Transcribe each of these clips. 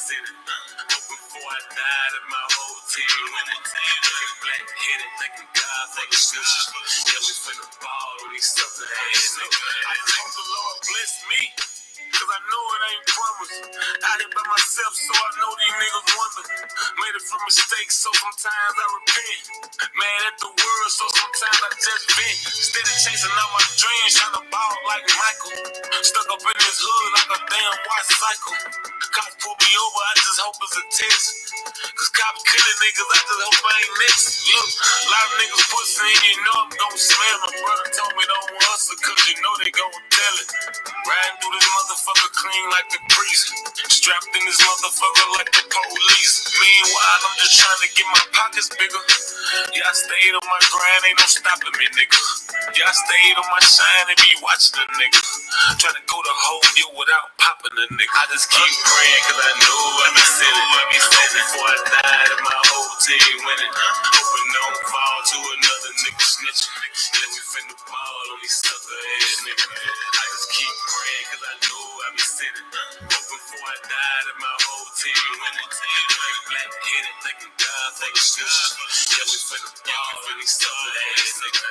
city. Hoping before I died and my whole team winning. Looking black-headed, thanking God for the switches. Yeah, we finna ball on these sucker ass niggas. I just hope the Lord bless me. Cause I know it ain't promised. Out here by myself, so I know these niggas wonder. Made it from mistakes, so sometimes I repent. Mad at the world, so sometimes I just vent. Steady chasing all my dreams, trying to ball like Michael. Stuck up in this hood like a damn white cycle. Cops pull me over, I just hope it's a test. Cause cops killing niggas, I just hope I ain't next. Look, a lot of niggas pussy and you know I'm gon' smell. My brother told me don't hustle, cause you know they gon' tell it. Riding through this motherfucker clean like the priest. Strapped in this motherfucker like the police. Meanwhile, I'm just trying to get my pockets bigger. Yeah, I stayed on my grind, ain't no stopping me, nigga. Yeah, I stayed on my shine and be watching a nigga. Try to go the whole year without popping a nigga. I just keep praying cause I know I be sitting. I be hoping before I died and my whole team winning. Hoping don't fall to another nigga snitching. Yeah, we finna ball on these sucker ass niggas. I just keep praying cause I know I be sitting. Hoping before I died and my whole team winning. Like black-headed, thanking God for the switches. Yeah, we finna ball on these sucker ass niggas.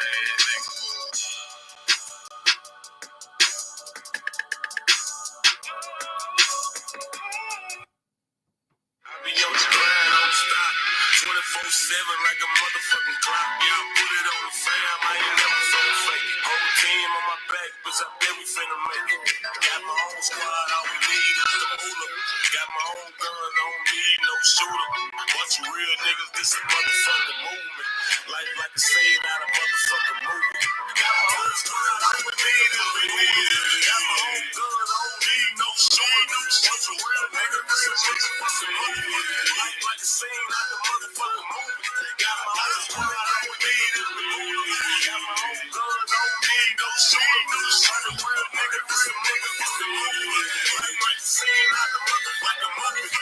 Be on the grind, don't stop. 24/7 like a motherfucking clock. Yeah, I put it on the fam, I ain't never finna fake it. Whole team on my back, bitch, I bet we finna make it. Got my own squad, all we need is the moolah. Got my own gun, don't need no shooter. Bunch of real niggas, this a motherfucking movement. Life like a scene out of motherfucking movie. Got my own squad, all we need is the moolah. Got my own gun, don't need no shooter. Bunch of real niggas, this a motherfucking movie. Life like a scene out of motherfucking movie. Got my own squad, all we need is the moolah. Got my own gun, don't need no shooter. Bunch of real niggas, this a motherfucking movie. Life like a scene out of motherfucking movie.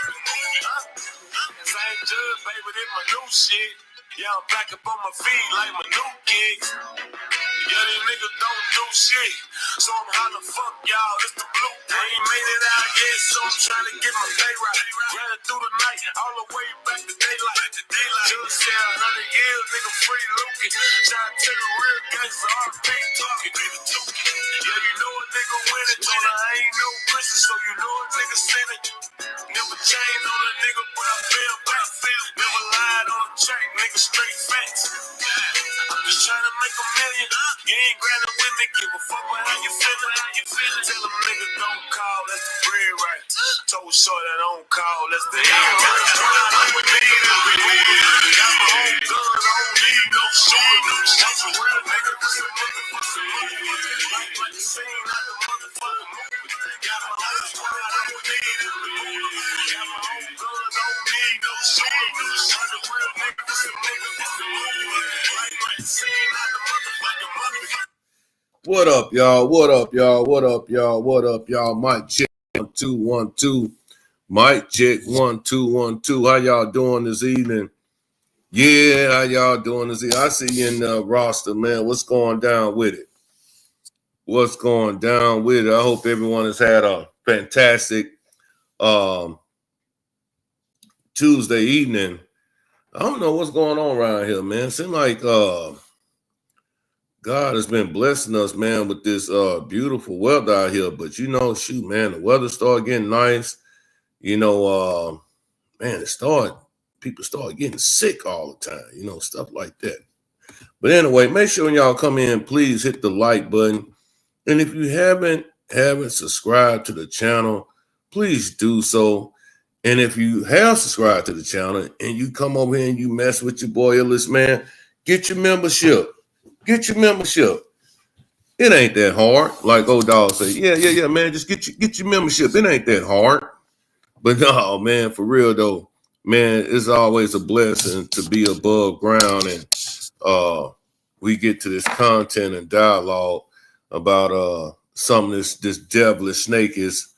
Same judge, baby, this my new shit. Yeah, I'm back up on my feet like my new kicks. Yeah, these niggas don't do shit. So I'm hollering, fuck y'all, it's the blue. I ain't made it out yet, so I'm trying to get my pay right. Ran it through the night, all the way back to daylight. Just said 100 years, nigga free looking. Shout out to the real gangsta, RP talking. Yeah, you know a nigga winning, told her I ain't no Christian, so you know a nigga sinning. Never chained on a nigga, but I fell back. Never lied on a track, nigga straight facts. I'm just trying to make a million. You ain't grinding with me, give a fuck with how you feeling. Tell them niggas don't call, that's the bread right. Told short that don't call, that's the end right. I'm with me, got my own gun, I don't need no shooter. That's a real nigga, this a motherfucking movie. Like the scene out the motherfucking movie. Got my own squad, I don't need it. Got my own gun, don't need no shooter. That's a real nigga, this a motherfucking movie. Like the scene out the motherfucking movie. What up, y'all? What up, y'all? What up, y'all? What up, y'all? Mic check 1 2 1 2. Mic check 1 2 1 2. How y'all doing this evening? Yeah, how y'all doing this evening? I see you in the roster, man. What's going down with it? What's going down with it? I hope everyone has had a fantastic Tuesday evening. I don't know what's going on around here, man. Seems like God has been blessing us, man, with this beautiful weather out here. But, you know, shoot, man, the weather started getting nice. You know, man, people start getting sick all the time, you know, stuff like that. But anyway, make sure when y'all come in, please hit the like button. And if you haven't subscribed to the channel, please do so. And if you have subscribed to the channel and you come over here and you mess with your boy Illis, man, get your membership. Get your membership. It ain't that hard. Like old dog say, yeah, man, just get your membership. It ain't that hard. But no, man, for real though, man, it's always a blessing to be above ground and we get to this content and dialogue about some of this devilish snake is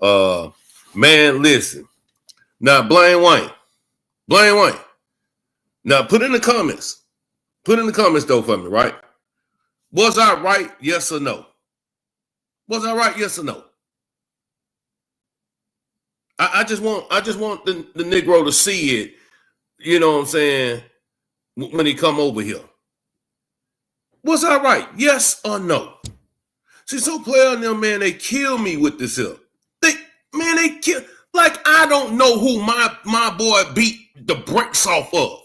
man, listen. Now Blaine Wayne. Now put in the comments. Put in the comments though for me, right? Was I right? Yes or no? Was I right? Yes or no? I just want the Negro to see it, you know what I'm saying, when he come over here. Was I right? Yes or no? See, so player and them, man, they kill me with this here. They kill, like I don't know who my boy beat the brakes off of.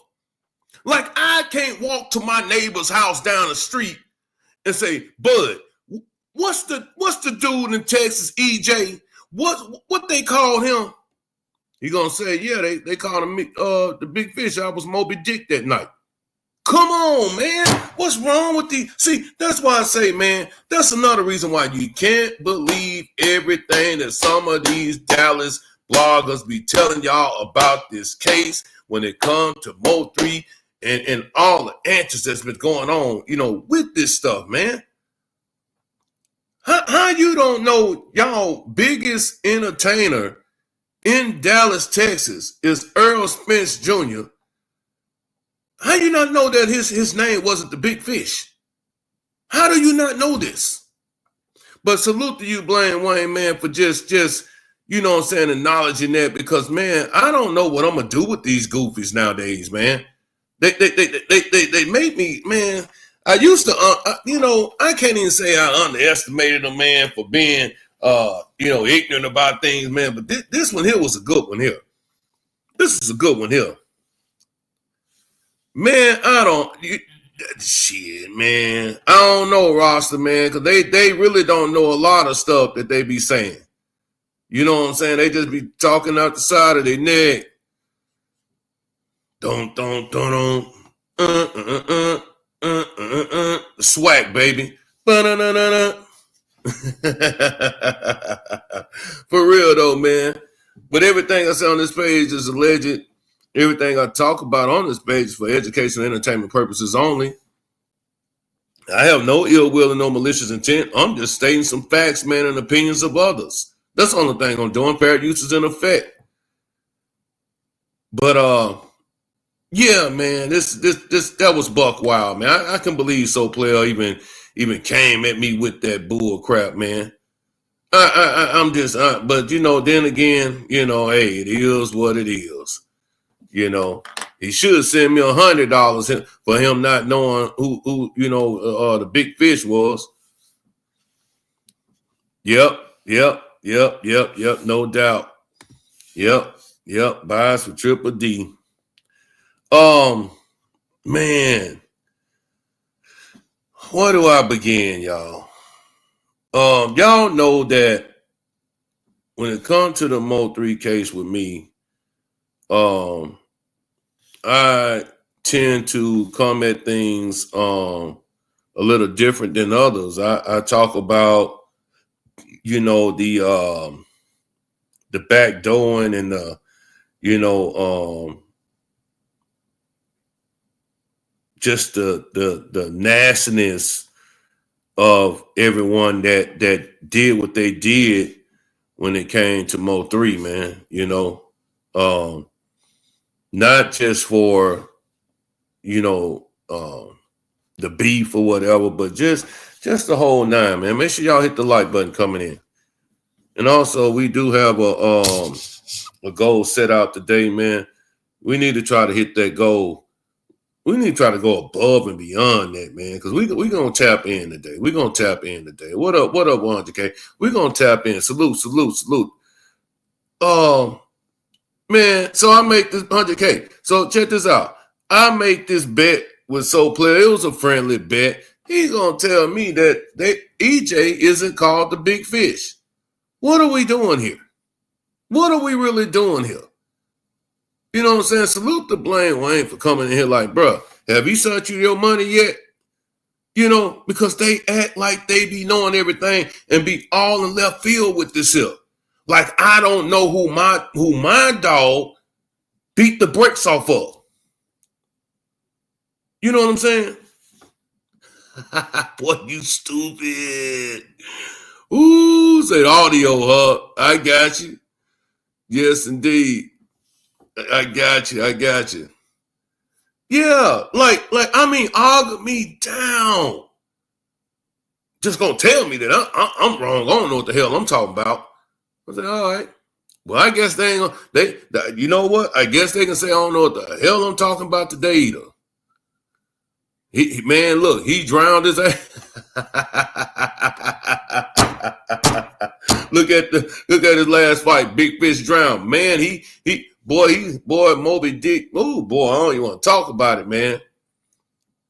Like I can't walk to my neighbor's house down the street and say, Bud, what's the dude in Texas, EJ? What they call him? He gonna say, yeah, they called him the big fish. I was Moby Dick that night. Come on, man. What's wrong with the? See, that's why I say, man, that's another reason why you can't believe everything that some of these Dallas bloggers be telling y'all about this case when it comes to Mo3 and all the antics that's been going on, you know, with this stuff, man. How you don't know y'all biggest entertainer in Dallas, Texas is Earl Spence Jr. How do you not know that his name wasn't the Big Fish? How do you not know this? But salute to you, Blaine Wayne, man, for just you know what I'm saying, acknowledging that, because, man, I don't know what I'm going to do with these goofies nowadays, man. They made me, man. I used to, you know, I can't even say I underestimated a man for being, you know, ignorant about things, man. But this one here was a good one here. This is a good one here. Man, shit, man. I don't know, Roster, man, because they really don't know a lot of stuff that they be saying. You know what I'm saying? They just be talking out the side of their neck. Swag, baby. For real, though, man. But everything I say on this page is alleged. Everything I talk about on this page is for education and entertainment purposes only. I have no ill will and no malicious intent. I'm just stating some facts, man, and opinions of others. That's the only thing I'm doing. Fair use is in effect. But yeah, man, this that was buck wild, man. I can believe So Player even came at me with that bull crap, man. I'm just, but you know, then again, you know, hey, it is what it is. You know, he should send me $100 for him not knowing who you know, the Big Fish was. Yep, no doubt. Yep, buys for Triple D. Man, where do I begin, y'all? Y'all know that when it comes to the Mo3 case with me, I tend to come at things a little different than others. I talk about, you know, the backdooring and the, you know, just the nastiness of everyone that did what they did when it came to Mo3, man. You know, not just for, you know, the beef or whatever, but just the whole nine, man. Make sure y'all hit the like button coming in. And also, we do have a goal set out today, man. We need to try to hit that goal. We need to try to go above and beyond that, man, because we going to tap in today. We're going to tap in today. What up, 100K? We're going to tap in. Salute. Man, so I make this 100K. So check this out. I make this bet with Soul Player. It was a friendly bet. He's going to tell me that EJ isn't called the Big Fish. What are we doing here? What are we really doing here? You know what I'm saying? Salute to Blaine Wayne for coming in here like, bro, have you sent you your money yet? You know, because they act like they be knowing everything and be all in left field with this here. Like I don't know who my dog beat the brakes off of. You know what I'm saying? Boy, you stupid. Ooh, say audio, huh? I got you. Yes, indeed. I got you. Yeah, like I mean, argue me down. Just gonna tell me that I'm wrong. I don't know what the hell I'm talking about. I said, all right. Well, I guess they ain't gonna, you know what? I guess they can say I don't know what the hell I'm talking about today either. Man, look, he drowned his ass. look at his last fight. Big Fish drowned. Man, boy, Moby Dick. Oh boy, I don't even want to talk about it, man.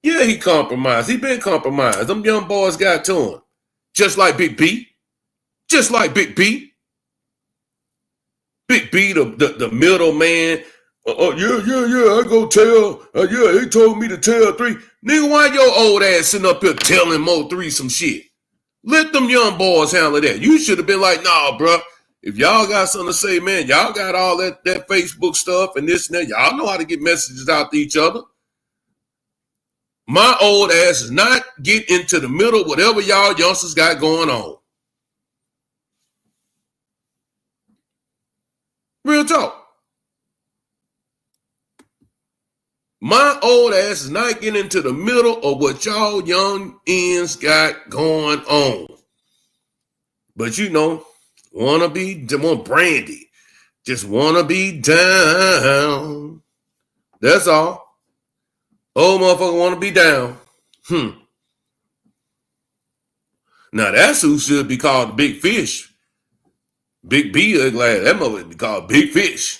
Yeah, he compromised. He been compromised. Them young boys got to him. Just like Big B. Just like Big B. Big B, the middle man. Yeah, I go tell. Yeah, he told me to tell 3. Nigga, why your old ass sitting up here telling Mo 3 some shit? Let them young boys handle that. You should have been like, nah, bro. If y'all got something to say, man, y'all got all that Facebook stuff and this and that. Y'all know how to get messages out to each other. My old ass is not get into the middle of whatever y'all youngsters got going on. Real talk. My old ass is not getting into the middle of what y'all young ends got going on. But you know, want brandy. Just wanna be down. That's all. Old motherfucker wanna be down. Now that's who should be called the Big Fish. Big B, glad that mother be called Big Fish.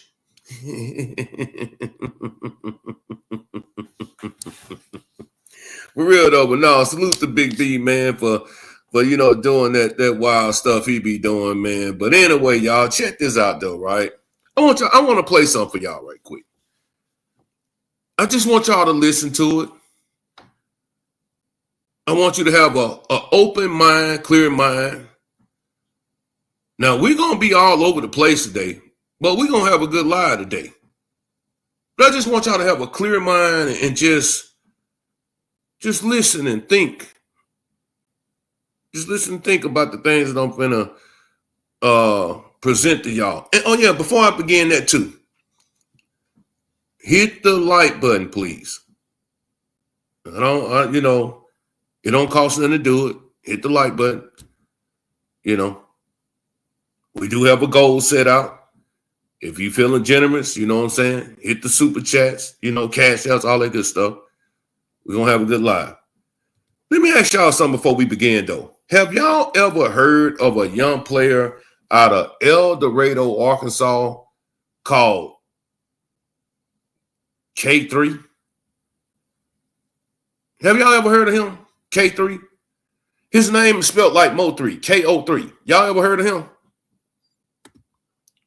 For real though, but no, salute to Big B, man, for doing that wild stuff he be doing, man. But anyway, y'all, check this out though, right? I want to play something for y'all right quick. I just want y'all to listen to it. I want you to have a open mind, clear mind. Now, we're going to be all over the place today, but we're going to have a good lie today. But I just want y'all to have a clear mind and just listen and think. Just listen and think about the things that I'm going to present to y'all. And, oh, yeah, before I begin that, too, hit the like button, please. It don't cost nothing to do it. Hit the like button. We do have a goal set out. If you feeling generous, you know what I'm saying? Hit the super chats, cash outs, all that good stuff. We're going to have a good live. Let me ask y'all something before we begin, though. Have y'all ever heard of a young player out of El Dorado, Arkansas called K3? Have y'all ever heard of him? K3? His name is spelled like Mo3, K03. Y'all ever heard of him?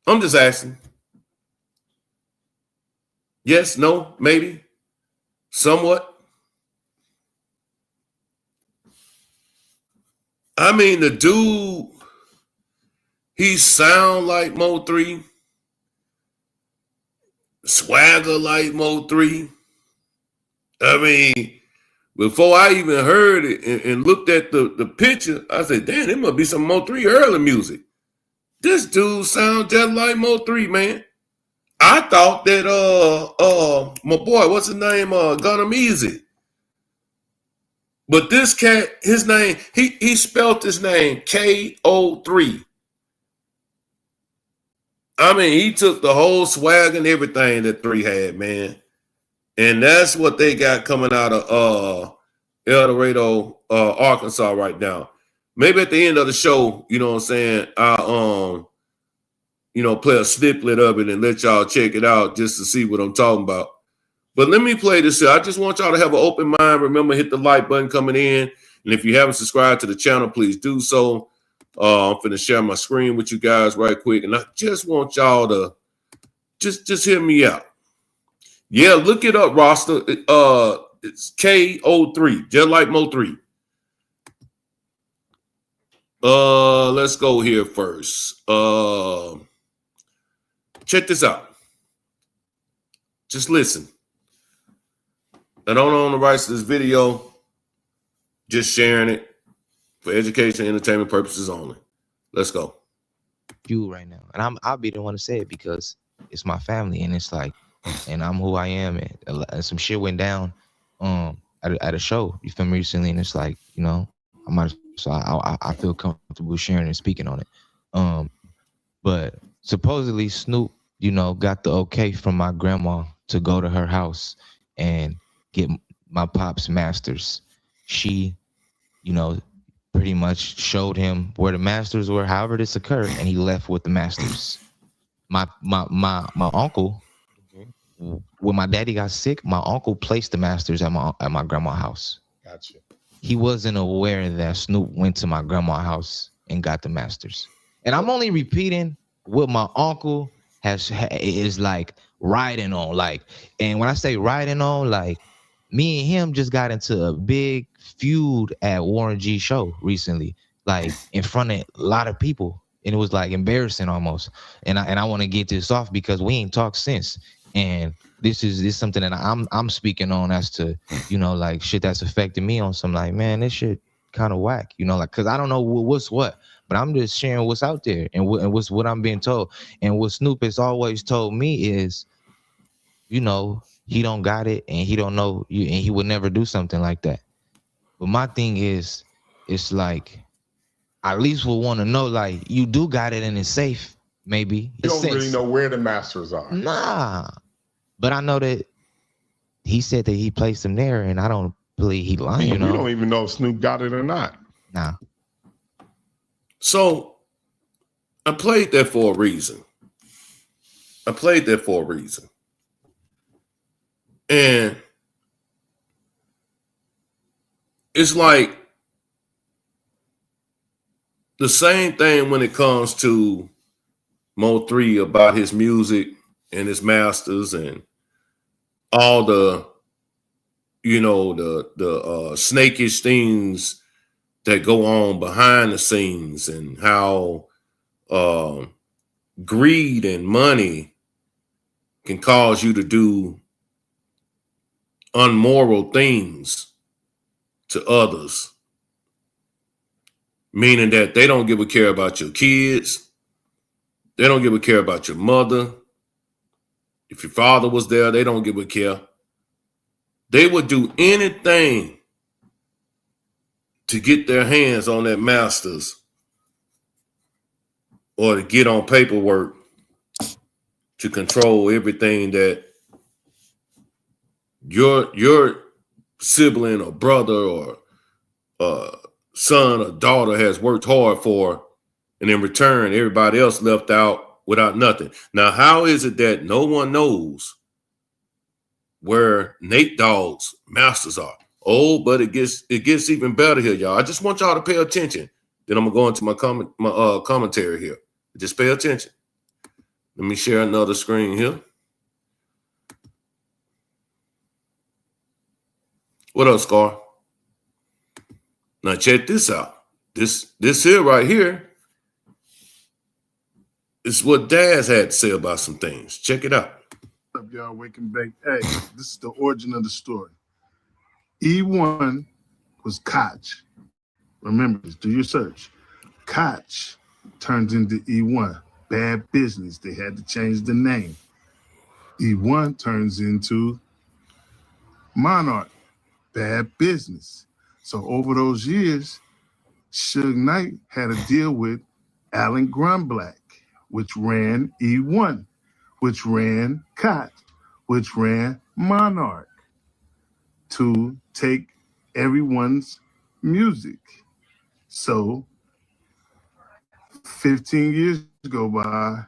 I'm just asking. Yes, no, maybe, somewhat. I mean, the dude, he sound like Mo3, swagger like Mo3. I mean, before I even heard it and looked at the picture, I said, damn, it must be some Mo3 early music. This dude sounds just like Mo3, man. I thought that my boy, what's his name? Gunna Easy. But this cat, his name, he spelled his name K03. I mean, he took the whole swag and everything that 3 had, man. And that's what they got coming out of El Dorado, Arkansas right now. Maybe at the end of the show, you know what I'm saying, I'll play a snippet of it and let y'all check it out just to see what I'm talking about. But let me play this here. I just want y'all to have an open mind. Remember, hit the like button coming in. And if you haven't subscribed to the channel, please do so. I'm finna share my screen with you guys right quick. And I just want y'all to just hear me out. Yeah, look it up, roster. It's K03, just like Mo3. Let's go here first. Check this out. Just listen. I don't own the rights to this video. Just sharing it for education and entertainment purposes only. Let's go. You right now, and I'll be the one to say it because it's my family, and it's like, and I'm who I am, and some shit went down, at a show. You feel me recently, and it's like, I feel comfortable sharing and speaking on it. But supposedly Snoop, got the okay from my grandma to go to her house and get my pop's masters. She, you know, pretty much showed him where the masters were, however this occurred, and he left with the masters. My uncle, Mhm. when my daddy got sick, my uncle placed the masters at my grandma's house. Gotcha. He wasn't aware that Snoop went to my grandma's house and got the masters. And I'm only repeating what my uncle is like riding on. Like, and when I say riding on, like me and him just got into a big feud at Warren G show recently, like in front of a lot of people. And it was like embarrassing almost. And I want to get this off because we ain't talked since. And this is something that I'm speaking on as to like shit that's affecting me on some like, man, this shit kind of whack, like, cause I don't know what's what, but I'm just sharing what's out there and what's what I'm being told. And what Snoop has always told me is, he don't got it and he don't know you and he would never do something like that. But my thing is, it's like, I at least would want to know, like, you do got it and it's safe, maybe. You don't really know where the masters are. Nah. But I know that he said that he placed them there, and I don't believe he lying. We don't even know if Snoop got it or not. Nah. So I played that for a reason. And it's like the same thing when it comes to Mo 3 about his music and his masters and all the snakish things that go on behind the scenes and how greed and money can cause you to do unmoral things to others, meaning that they don't give a care about your kids, they don't give a care about your mother. If your father was there, they don't give a care. They would do anything to get their hands on that masters or to get on paperwork to control everything that your sibling or brother or son or daughter has worked hard for, and in return, everybody else left out without nothing. Now, how is it that no one knows where Nate Dogg's masters are? Oh, but it gets even better here, y'all. I just want y'all to pay attention. Then I'm gonna go into my commentary here. Just pay attention. Let me share another screen here. What up, Scar? Now check this out. This here right here is what Daz had to say about some things. Check it out. What's up, y'all? Wake and bake. Hey, this is the origin of the story. E1 was Koch. Remember this, do your search. Koch turns into E1. Bad business. They had to change the name. E1 turns into Monarch. Bad business. So over those years, Suge Knight had a deal with Alan Grunblatt, which ran E1, which ran Koch, which ran Monarch, to take everyone's music. So 15 years go by,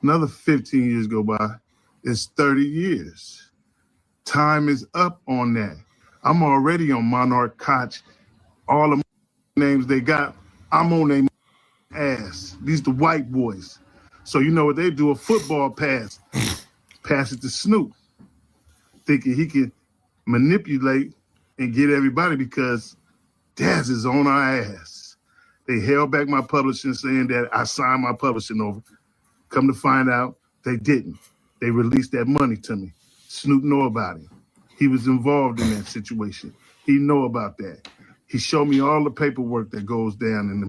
another 15 years go by, it's 30 years. Time is up on that. I'm already on Monarch, Koch, all the names they got, I'm on their ass. These the white boys. So you know what they do? A football pass it to Snoop, thinking he can manipulate and get everybody because Daz is on our ass. They held back my publishing saying that I signed my publishing over. Come to find out, they didn't. They released that money to me. Snoop know about it. He was involved in that situation. He know about that. He showed me all the paperwork that goes down in the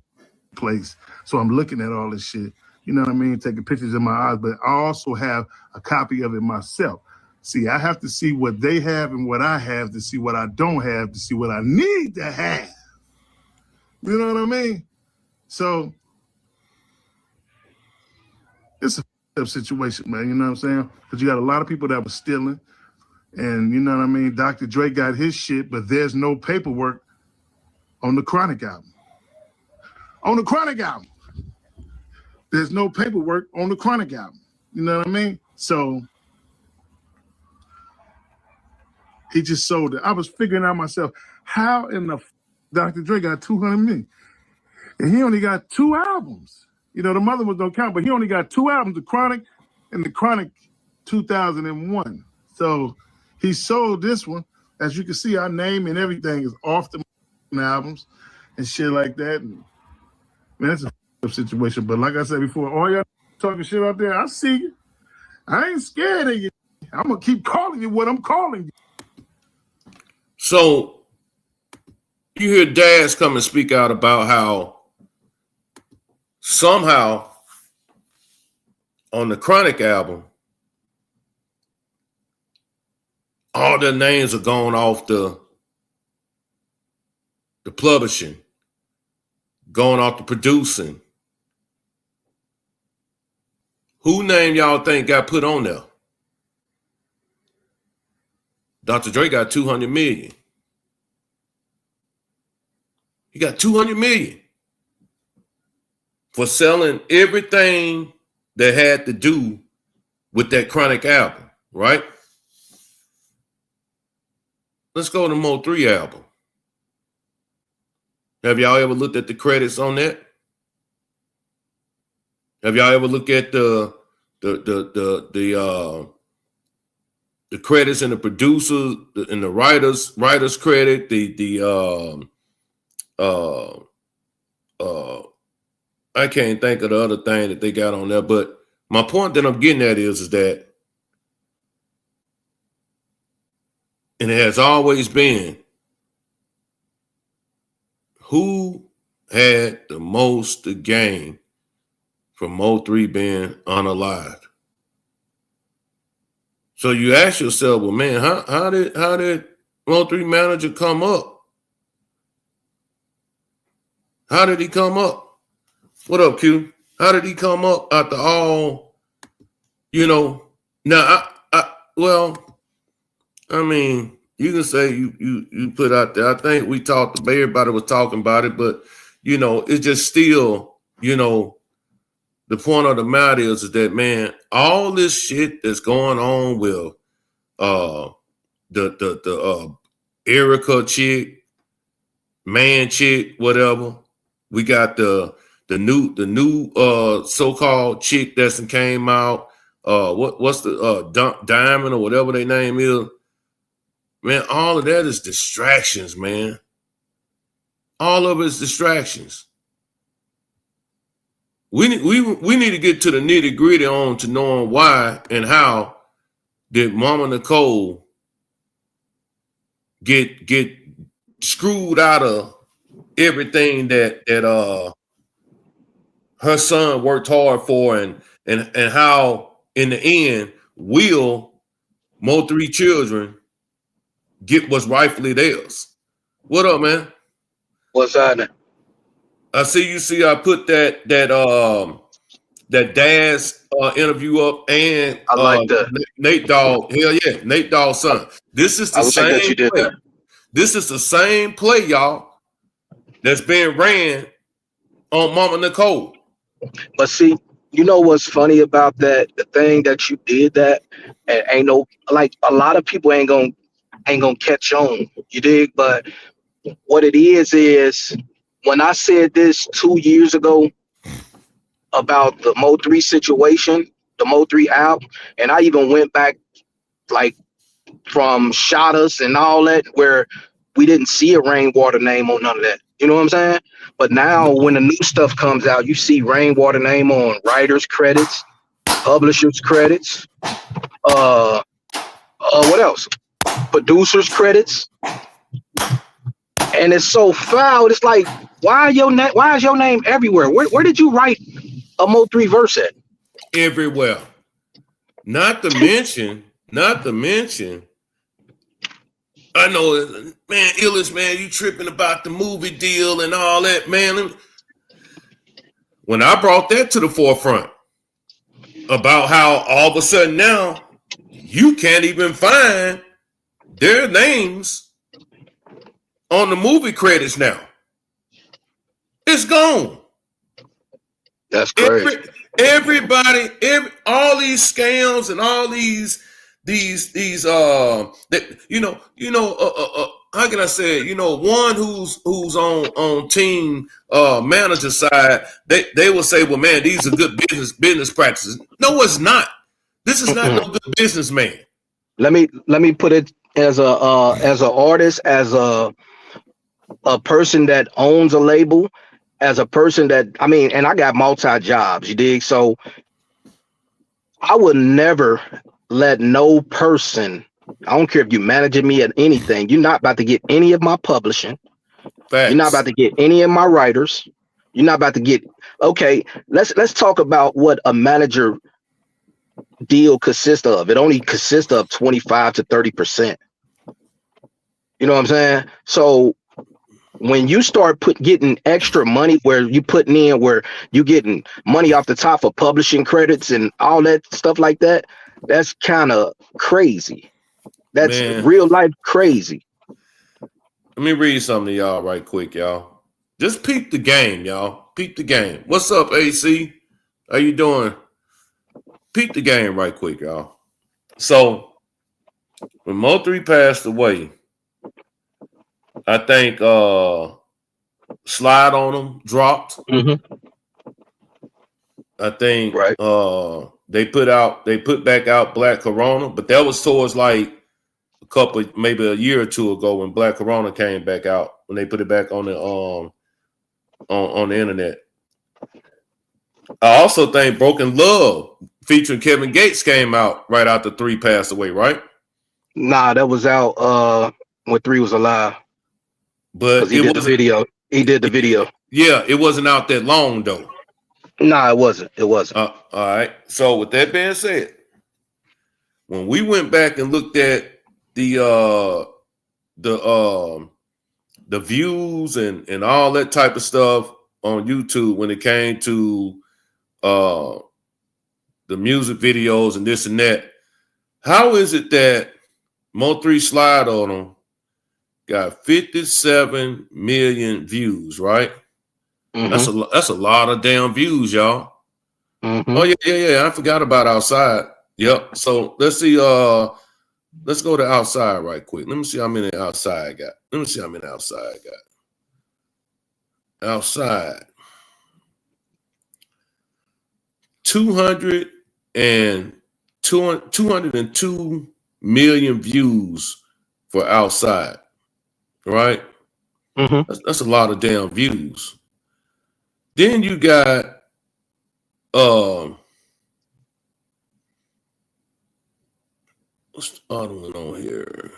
place. So I'm looking at all this shit, you know what I mean, taking pictures in my eyes, but I also have a copy of it myself. See, I have to see what they have and what I have to see what I don't have to see what I need to have. You know what I mean? So it's a up situation, man. You know what I'm saying? Because you got a lot of people that were stealing, and you know what I mean. Dr. Dre got his shit, but there's no paperwork on the Chronic album. On the Chronic album, there's no paperwork on the Chronic album. You know what I mean? So he just sold it. I was figuring out myself, how in the Dr. Dre got 200 million, and he only got 2 albums. You know, the mother was don't count, but he only got 2 albums, the Chronic and the Chronic 2001. So he sold this one. As you can see, our name and everything is off the albums and shit like that. And man, it's a situation. But like I said before, all y'all talking shit out there, I see you. I ain't scared of you. I'm gonna keep calling you what I'm calling you. So you hear Daz come and speak out about how somehow on the Chronic album, all their names are going off the publishing, going off the producing. Who name y'all think got put on there? Dr. Dre got 200 million. He got 200 million for selling everything that had to do with that Chronic album, right? Let's go to the Mo 3 album. Have y'all ever looked at the credits on that? Have y'all ever looked at the credits and the producers and the writers credit, I can't think of the other thing that they got on there, but my point that I'm getting at is that, and it has always been, who had the most to gain from Mo 3 being unalived? So you ask yourself, well, man, how did Mo 3 manager come up? How did he come up? What up, Q? How did he come up after all, you know? Now, I mean, you can say you put out there. I think we talked, everybody was talking about it, but, you know, it's just still, you know, the point of the matter is that, man, all this shit that's going on with the Erica chick, man chick, whatever. We got the new so-called chick that's came out. What's the Diamond or whatever their name is? Man, all of that is distractions, man. All of it is distractions. We need to get to the nitty gritty on to knowing why and how did Mama Nicole get screwed out of everything that her son worked hard for, and how in the end will Mo 3 children get what's rightfully theirs. What up, man? What's happening? I see I put that Daz interview up, and I like that. Nate Dogg. Hell yeah, Nate Dogg's son. This is the same that you did play. that. This is the same play, y'all, that's being ran on Mama Nicole. But see, you know what's funny about that? The thing that you did that, and ain't no, like, a lot of people ain't gonna catch on. You dig? But what it is when I said this 2 years ago about the Mo 3 situation, the Mo 3 album, and I even went back like from Shot Us and all that, where we didn't see a Rainwater name on none of that. You know what I'm saying? But now when the new stuff comes out, you see Rainwater name on writers' credits, publishers' credits, what else? Producers' credits. And it's so foul. It's like, why is your name everywhere? Where did you write a Mo 3 verse at? Everywhere. Not to mention, I know, man, Illis, man, you tripping about the movie deal and all that, man. When I brought that to the forefront, about how all of a sudden now you can't even find their names on the movie credits now. It's gone. That's crazy. Everybody, all these scams and all these how can I say it? One who's on team manager side, they will say, well, man, these are good business practices. No, it's not. This is not no good businessman. Let me put it as an artist, as a person that owns a label, as a person that, I mean, and I got multi jobs, you dig? So I would never let no person, I don't care if you're managing me at anything, you're not about to get any of my publishing. Facts. You're not about to get any of my writers. You're not about to get, okay, let's talk about what a manager deal consists of. It only consists of 25 to 30%. You know what I'm saying? So when you start getting extra money, where you putting in, where you getting money off the top for publishing credits and all that stuff like that, that's kind of crazy. That's real life crazy. Let me read something to y'all right quick, y'all. Just peep the game, y'all. Peep the game. What's up, AC? How you doing? Peep the game right quick, y'all. So when Mo3 passed away, I think Slide on Him dropped. Mm-hmm. I think they put back out Black Corona, but that was towards like maybe a year or two ago when Black Corona came back out, when they put it back on the on the internet. I also think Broken Love featuring Kevin Gates came out right after 3 passed away, right? Nah, that was out when 3 was alive. But he did the video. He did the video. Yeah, it wasn't out that long though. Nah, it wasn't. It wasn't. All right. So with that being said, when we went back and looked at the views and all that type of stuff on YouTube when it came to the music videos and this and that, how is it that Mo3 Slide on Them got 57 million views, right? Mm-hmm. That's a lot of damn views, y'all. Mm-hmm. Oh yeah. I forgot about Outside. Yep. So let's see. Let's go to Outside right quick. Let me see how many Outside got. Outside. 202 million views for Outside. Right? Mm-hmm. That's a lot of damn views. Then you got what's the other one on here?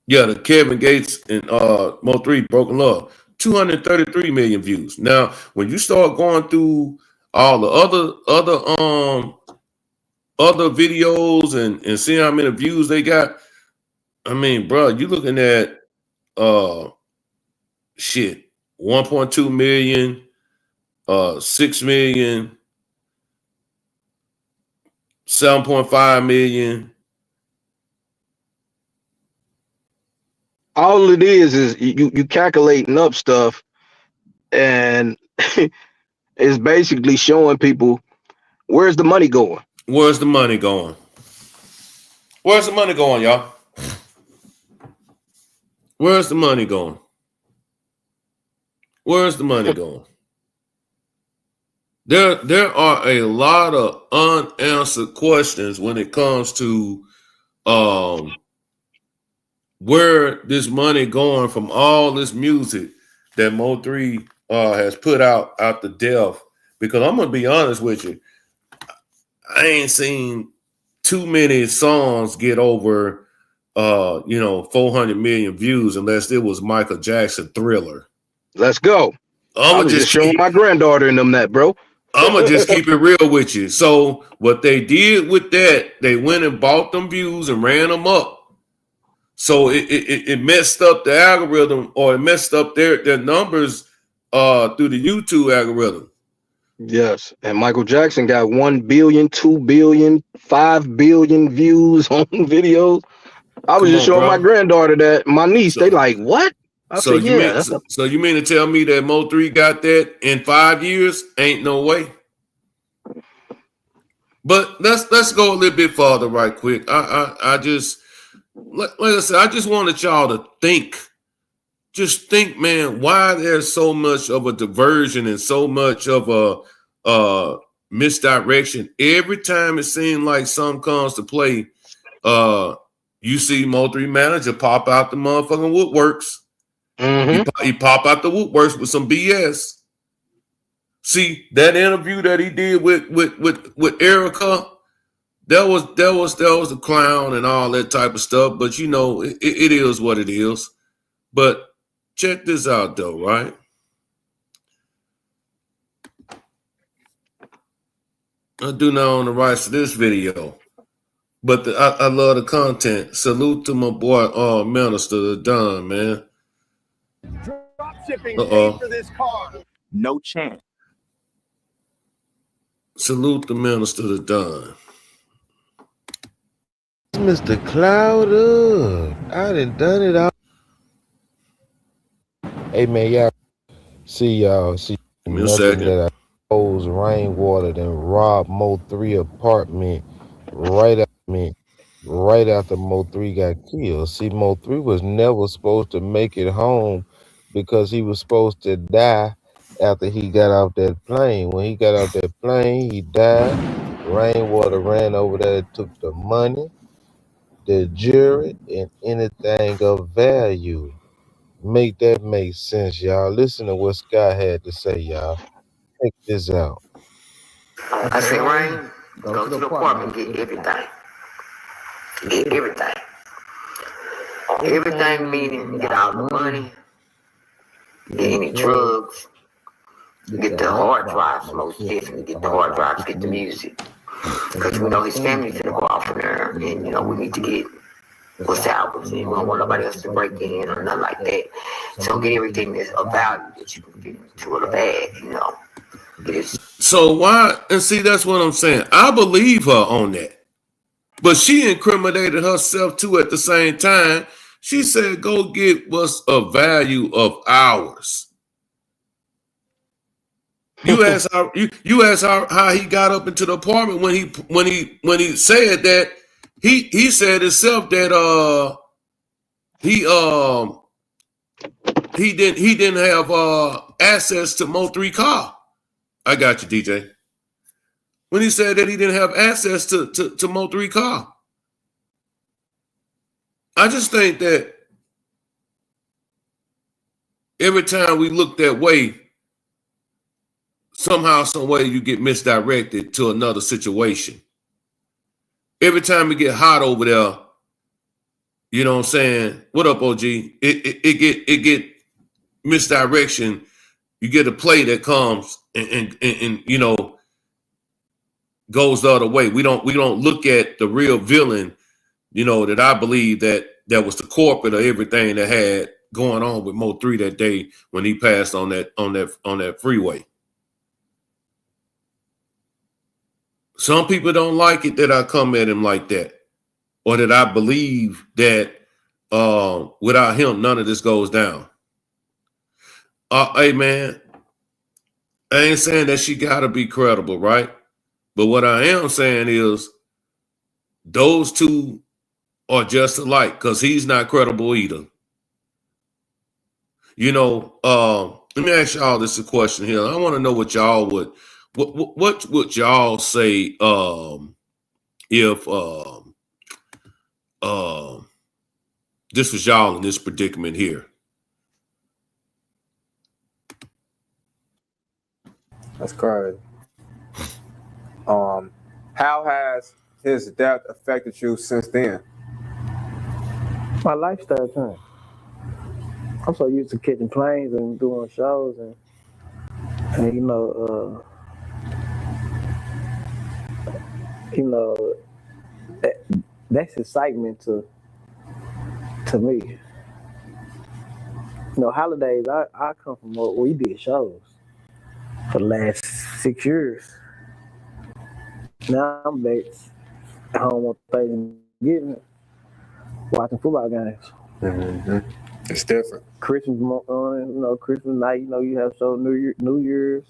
Yeah, the Kevin Gates and Mo3 Broken Love, 233 million views. Now, when you start going through all the other videos and seeing how many views they got, I mean, bro, you looking at 1.2 million, 6 million, 7.5 million. All it is you calculating up stuff, and it's basically showing people where's the money going. Where's the money going? Where's the money going, y'all? Where's the money going? Where's the money going? There are a lot of unanswered questions when it comes to where this money going from all this music that Mo3 has put out the death. Because I'm gonna be honest with you, I ain't seen too many songs get over 400 million views unless it was Michael Jackson Thriller. Let's go. I'm just showing my granddaughter in them that, bro. I'm gonna just keep it real with you. So what they did with that, they went and bought them views and ran them up. So it messed up the algorithm, or it messed up their numbers through the YouTube algorithm. Yes, and Michael Jackson got 1 billion, 2 billion, 5 billion views on videos. I was Come just on, showing my bro. granddaughter that. My niece, they So, like, what? I so said, you yeah, mean that's a so you mean to tell me that Mo3 got that in 5 years? Ain't no way. But let's go a little bit farther right quick. I just like I said, I just wanted y'all to think. Just think, man, why there's so much of a diversion and so much of a misdirection. Every time it seems like something comes to play, you see Mo3 manager pop out the motherfucking woodworks. He pop out the woodworks with some BS. See that interview that he did with Erica. That was a clown and all that type of stuff. But you know, it is what it is. But check this out, though, right? I do not own the rights to this video, but I love the content. Salute to my boy, Minister Don, man. Drop shipping paid for this car. No chance. Salute the Minister Don. Mr. Cloud up. I done it all. Hey man, y'all see Give me a nothing second. that I owes rainwater than Rob Mo3 apartment right after Mo3 got killed. See, Mo3 was never supposed to make it home because he was supposed to die after he got off that plane. When he got off that plane, he died. Rainwater ran over there and took the money, the jewelry, and anything of value. Make that make sense, y'all. Listen to what Scott had to say, y'all. Check this out. I said, Rain, go to the apartment and get everything. Get everything. Everything meaning get all the money, get any drugs, get the hard drives, most definitely get the hard drives, get the music. Because we know his family finna go off in there, and you know, we need to get what's albums, and we don't want nobody else to break in or nothing like that. So get everything that's of value that you can fit into a bag, you know. So why? And see, that's what I'm saying. I believe her on that. But she incriminated herself too at the same time. She said, go get what's of value of ours. You asked how he got up into the apartment when he said that he said himself that he didn't have access to Mo3 car. I got you, DJ. When he said that he didn't have access to Mo3 car. I just think that every time we look that way, somehow, some way, you get misdirected to another situation. Every time we get hot over there, you know what I'm saying? What up, OG? It get misdirection. You get a play that comes and you know goes the other way. We don't look at the real villain, you know, that I believe that was the corporate of everything that had going on with Mo3 that day when he passed on that freeway. Some people don't like it that I come at him like that, or that I believe that without him, none of this goes down. Hey, man, I ain't saying that she got to be credible, right? But what I am saying is those two are just alike because he's not credible either. You know, let me ask y'all this a question here. I want to know what y'all would y'all say if this was y'all in this predicament here. That's crazy. How has his death affected you since then? My lifestyle changed. I'm so used to catching planes and doing shows and that's excitement to me. You know, holidays I come from where we did shows. for the last 6 years. Now I'm back home on Thanksgiving, watching football games. Mm-hmm. It's different. Christmas, Christmas night. You have New Year's.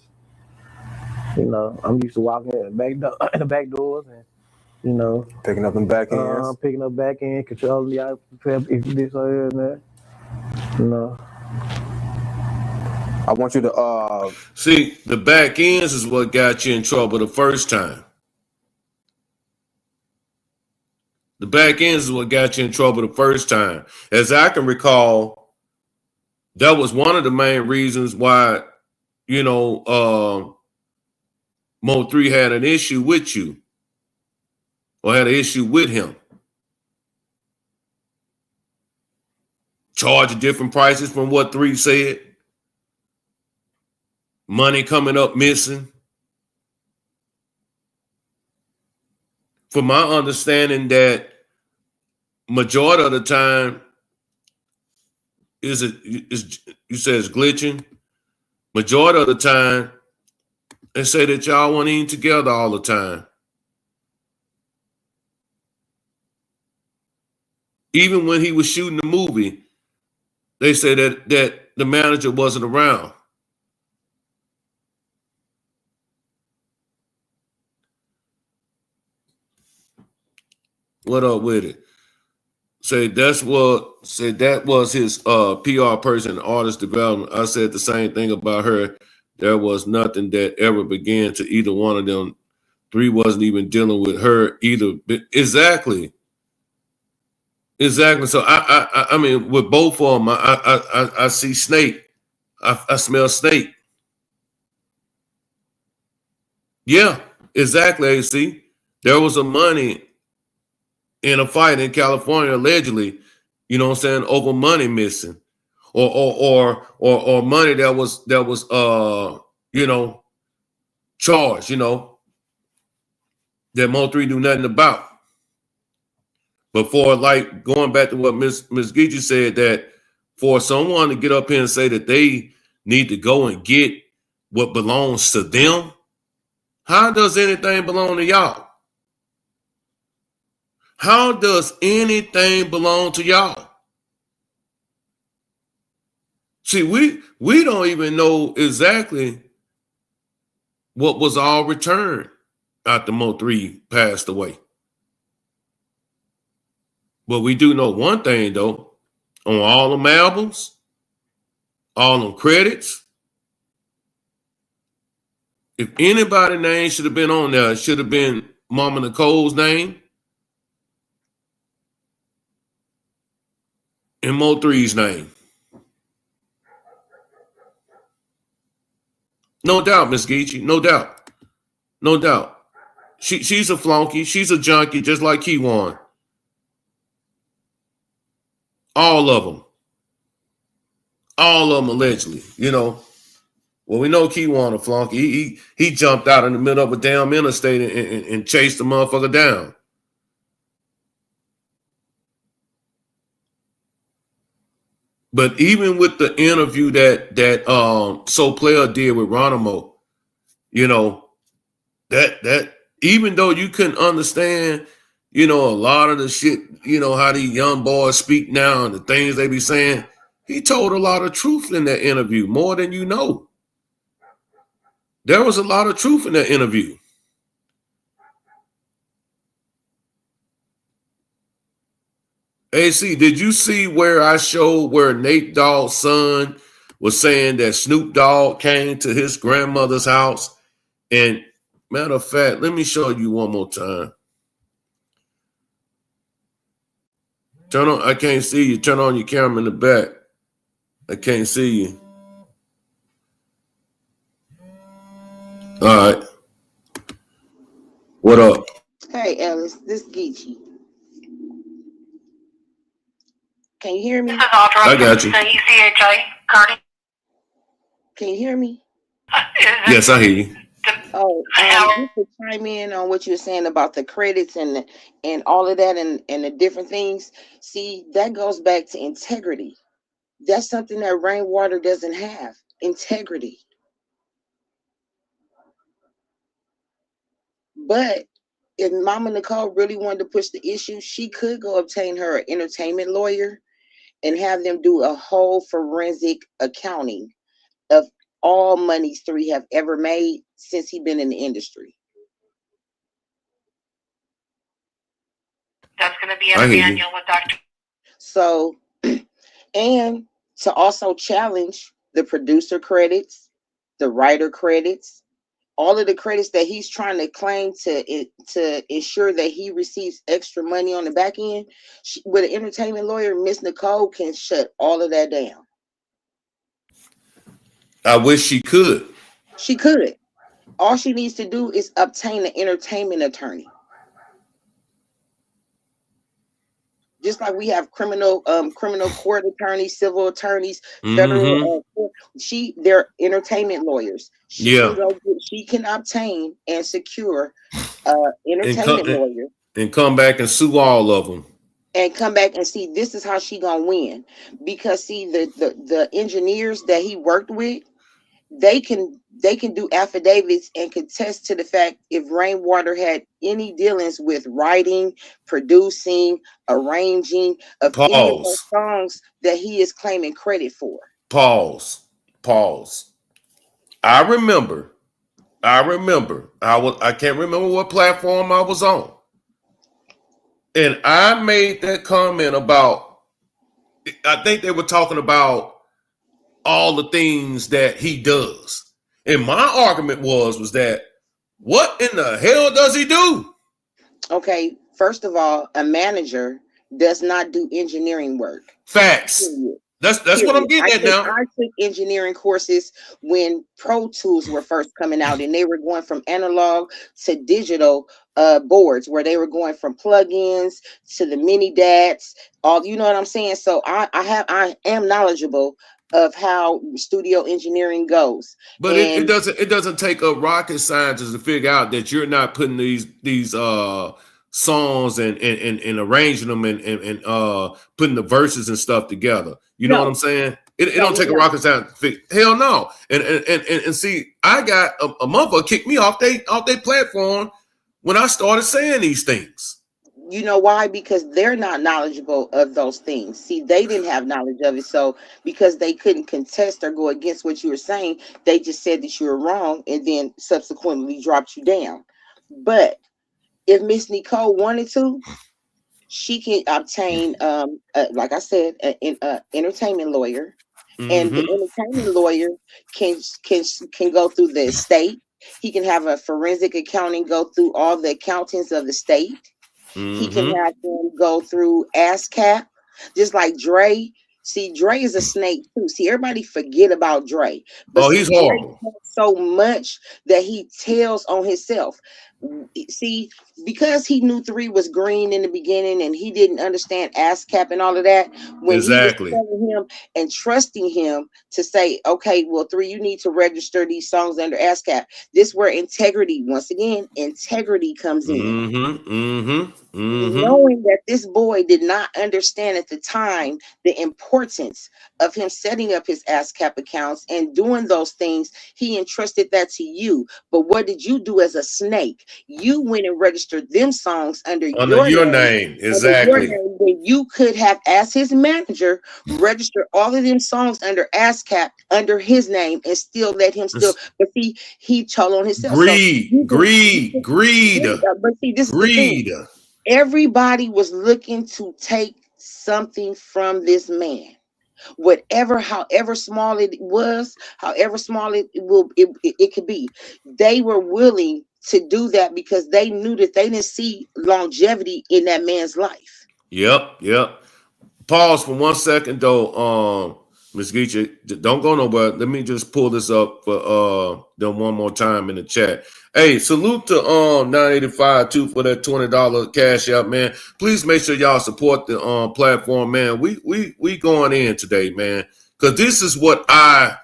I'm used to walking in the back doors and Picking up them back ends. picking up back end, controlling y'all if you this or that. I want you to see, the back ends is what got you in trouble the first time. The back ends is what got you in trouble the first time. As I can recall, that was one of the main reasons why, Mo3 had an issue with you or had an issue with him. Charge different prices from what 3 said. Money coming up missing. From my understanding, that majority of the time you said it's glitching. Majority of the time, they say that y'all weren't eating together all the time. Even when he was shooting the movie, they said that the manager wasn't around. What up with it? That was his PR person, artist development. I said the same thing about her. There was nothing that ever began to either one of them. 3 wasn't even dealing with her either. Exactly. So I mean, with both of them, I see snake. I smell snake. Yeah, exactly. AC. There was a money in a fight in California, allegedly, over money missing, or money that was charged, that Mo3 knew nothing about. Before, like going back to what Miss Geechee said, that for someone to get up here and say that they need to go and get what belongs to them, how does anything belong to y'all? How does anything belong to y'all? See, we don't even know exactly what was all returned after Mo3 passed away. But we do know one thing, though. On all them albums, all them credits, if anybody's name should have been on there, it should have been Mama Nicole's name and Mo3's name. No doubt, Miss Geechee. No doubt. No doubt. She's a flunky. She's a junkie, just like Keywan. All of them. All of them allegedly, Well, we know Keywan a flunky. He jumped out in the middle of a damn interstate and chased the motherfucker down. But even with the interview that So Player did with Ronimo, that even though you couldn't understand, a lot of the shit, how these young boys speak now and the things they be saying, he told a lot of truth in that interview, more than you know. There was a lot of truth in that interview. AC, did you see where I showed where Nate Dogg's son was saying that Snoop Dogg came to his grandmother's house? And matter of fact, let me show you one more time. I can't see you. Turn on your camera in the back. I can't see you. All right. What up? Hey, Ellis, this is Geechee. Can you hear me? I got you. Can you hear me? Yes, I hear you. Oh, just to chime in on what you were saying about the credits and all of that and the different things. See, that goes back to integrity. That's something that Rainwater doesn't have. Integrity. But if Mama Nicole really wanted to push the issue, she could go obtain her an entertainment lawyer and have them do a whole forensic accounting of all monies 3 have ever made since he been in the industry. That's going to be a manual with Dr. So, and to also challenge the producer credits, the writer credits, all of the credits that he's trying to claim to ensure that he receives extra money on the back end. With an entertainment lawyer, Miss Nicole can shut all of that down. I wish she could. She could. All she needs to do is obtain an entertainment attorney. Just like we have criminal court attorneys, civil attorneys, federal, they're entertainment lawyers. She can obtain and secure entertainment lawyer and come back and sue all of them. And come back and see this is how she gonna win. Because see the engineers that he worked with, they can do affidavits and contest to the fact if Rainwater had any dealings with writing, producing, arranging of any of those songs that he is claiming credit for. Pause. I remember. I can't remember what platform I was on. And I made that comment about, I think they were talking about all the things that he does. And my argument was that what in the hell does he do? Okay, first of all, a manager does not do engineering work. Facts. That's what I'm getting at now. I took engineering courses when Pro Tools were first coming out, and they were going from analog to digital boards, where they were going from plugins to the mini DATs. All, you know what I'm saying? So I am knowledgeable of how studio engineering goes. But it doesn't take a rocket scientist to figure out that you're not putting these songs and arranging them and putting the verses and stuff together. You know what I'm saying? It don't take a rocket scientist to figure. Hell no. And see, I got a motherfucker kicked me off they platform when I started saying these things. You know why? Because they're not knowledgeable of those things. See, they didn't have knowledge of it. So because they couldn't contest or go against what you were saying, they just said that you were wrong and then subsequently dropped you down. But if Miss Nicole wanted to, she can obtain, like I said, an entertainment lawyer. And the entertainment lawyer can go through the estate. He can have a forensic accounting go through all the accountants of the state. He can have them go through ASCAP, just like Dre. See, Dre is a snake too. See, everybody forget about Dre. But he's horrible. So much that he tells on himself. See, because he knew 3 was green in the beginning and he didn't understand ASCAP and all of that, when he was telling him and trusting him to say, okay, well, 3, you need to register these songs under ASCAP. This is where integrity, once again, integrity comes in. Knowing that this boy did not understand at the time the importance of him setting up his ASCAP accounts and doing those things, he entrusted that to you. But what did you do as a snake? You went and registered them songs under your name. Exactly. When you could have, as his manager, register all of them songs under ASCAP under his name and still let him still. But see, he told on himself. Greed. But see, this is the thing. Everybody was looking to take something from this man. Whatever, however small it was, however small it could be, they were willing to do that because they knew that they didn't see longevity in that man's life. Yep. Pause for 1 second though. Ms. Geechee, don't go nowhere. Let me just pull this up for them one more time in the chat. Hey, salute to 985 too for that $20 cash out, man. Please make sure y'all support the platform, man. We going in today, man, because this is what I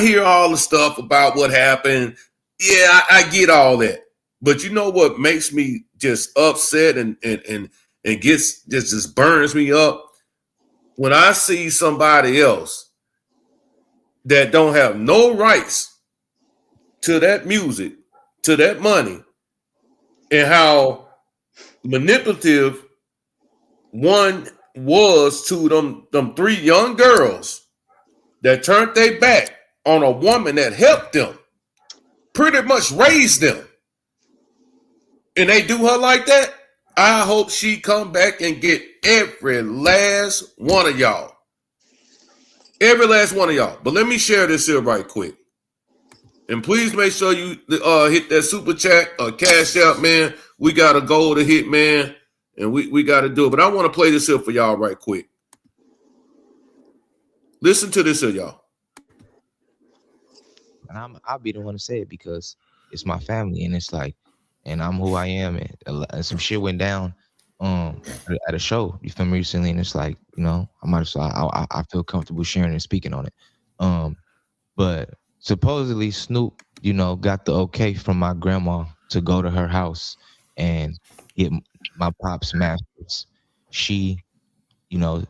hear all the stuff about what happened. Yeah, I get all that, but you know what makes me just upset and gets just burns me up when I see somebody else that don't have no rights to that music, to that money, and how manipulative one was to them three young girls that turned their back on a woman that helped them, pretty much raised them, and they do her like that. I hope she come back and get every last one of y'all. Every last one of y'all. But let me share this here right quick. And please make sure you hit that super chat or cash out, man. We got a goal to hit, man. And we got to do it. But I want to play this here for y'all right quick. Listen to this here, y'all. And I'll be the one to say it because it's my family, and it's like, and I'm who I am, and some shit went down at a show, you feel me, recently, and it's like, you know, I feel comfortable sharing and speaking on it. But supposedly Snoop, you know, got the okay from my grandma to go to her house and get my pop's masters. She, you know,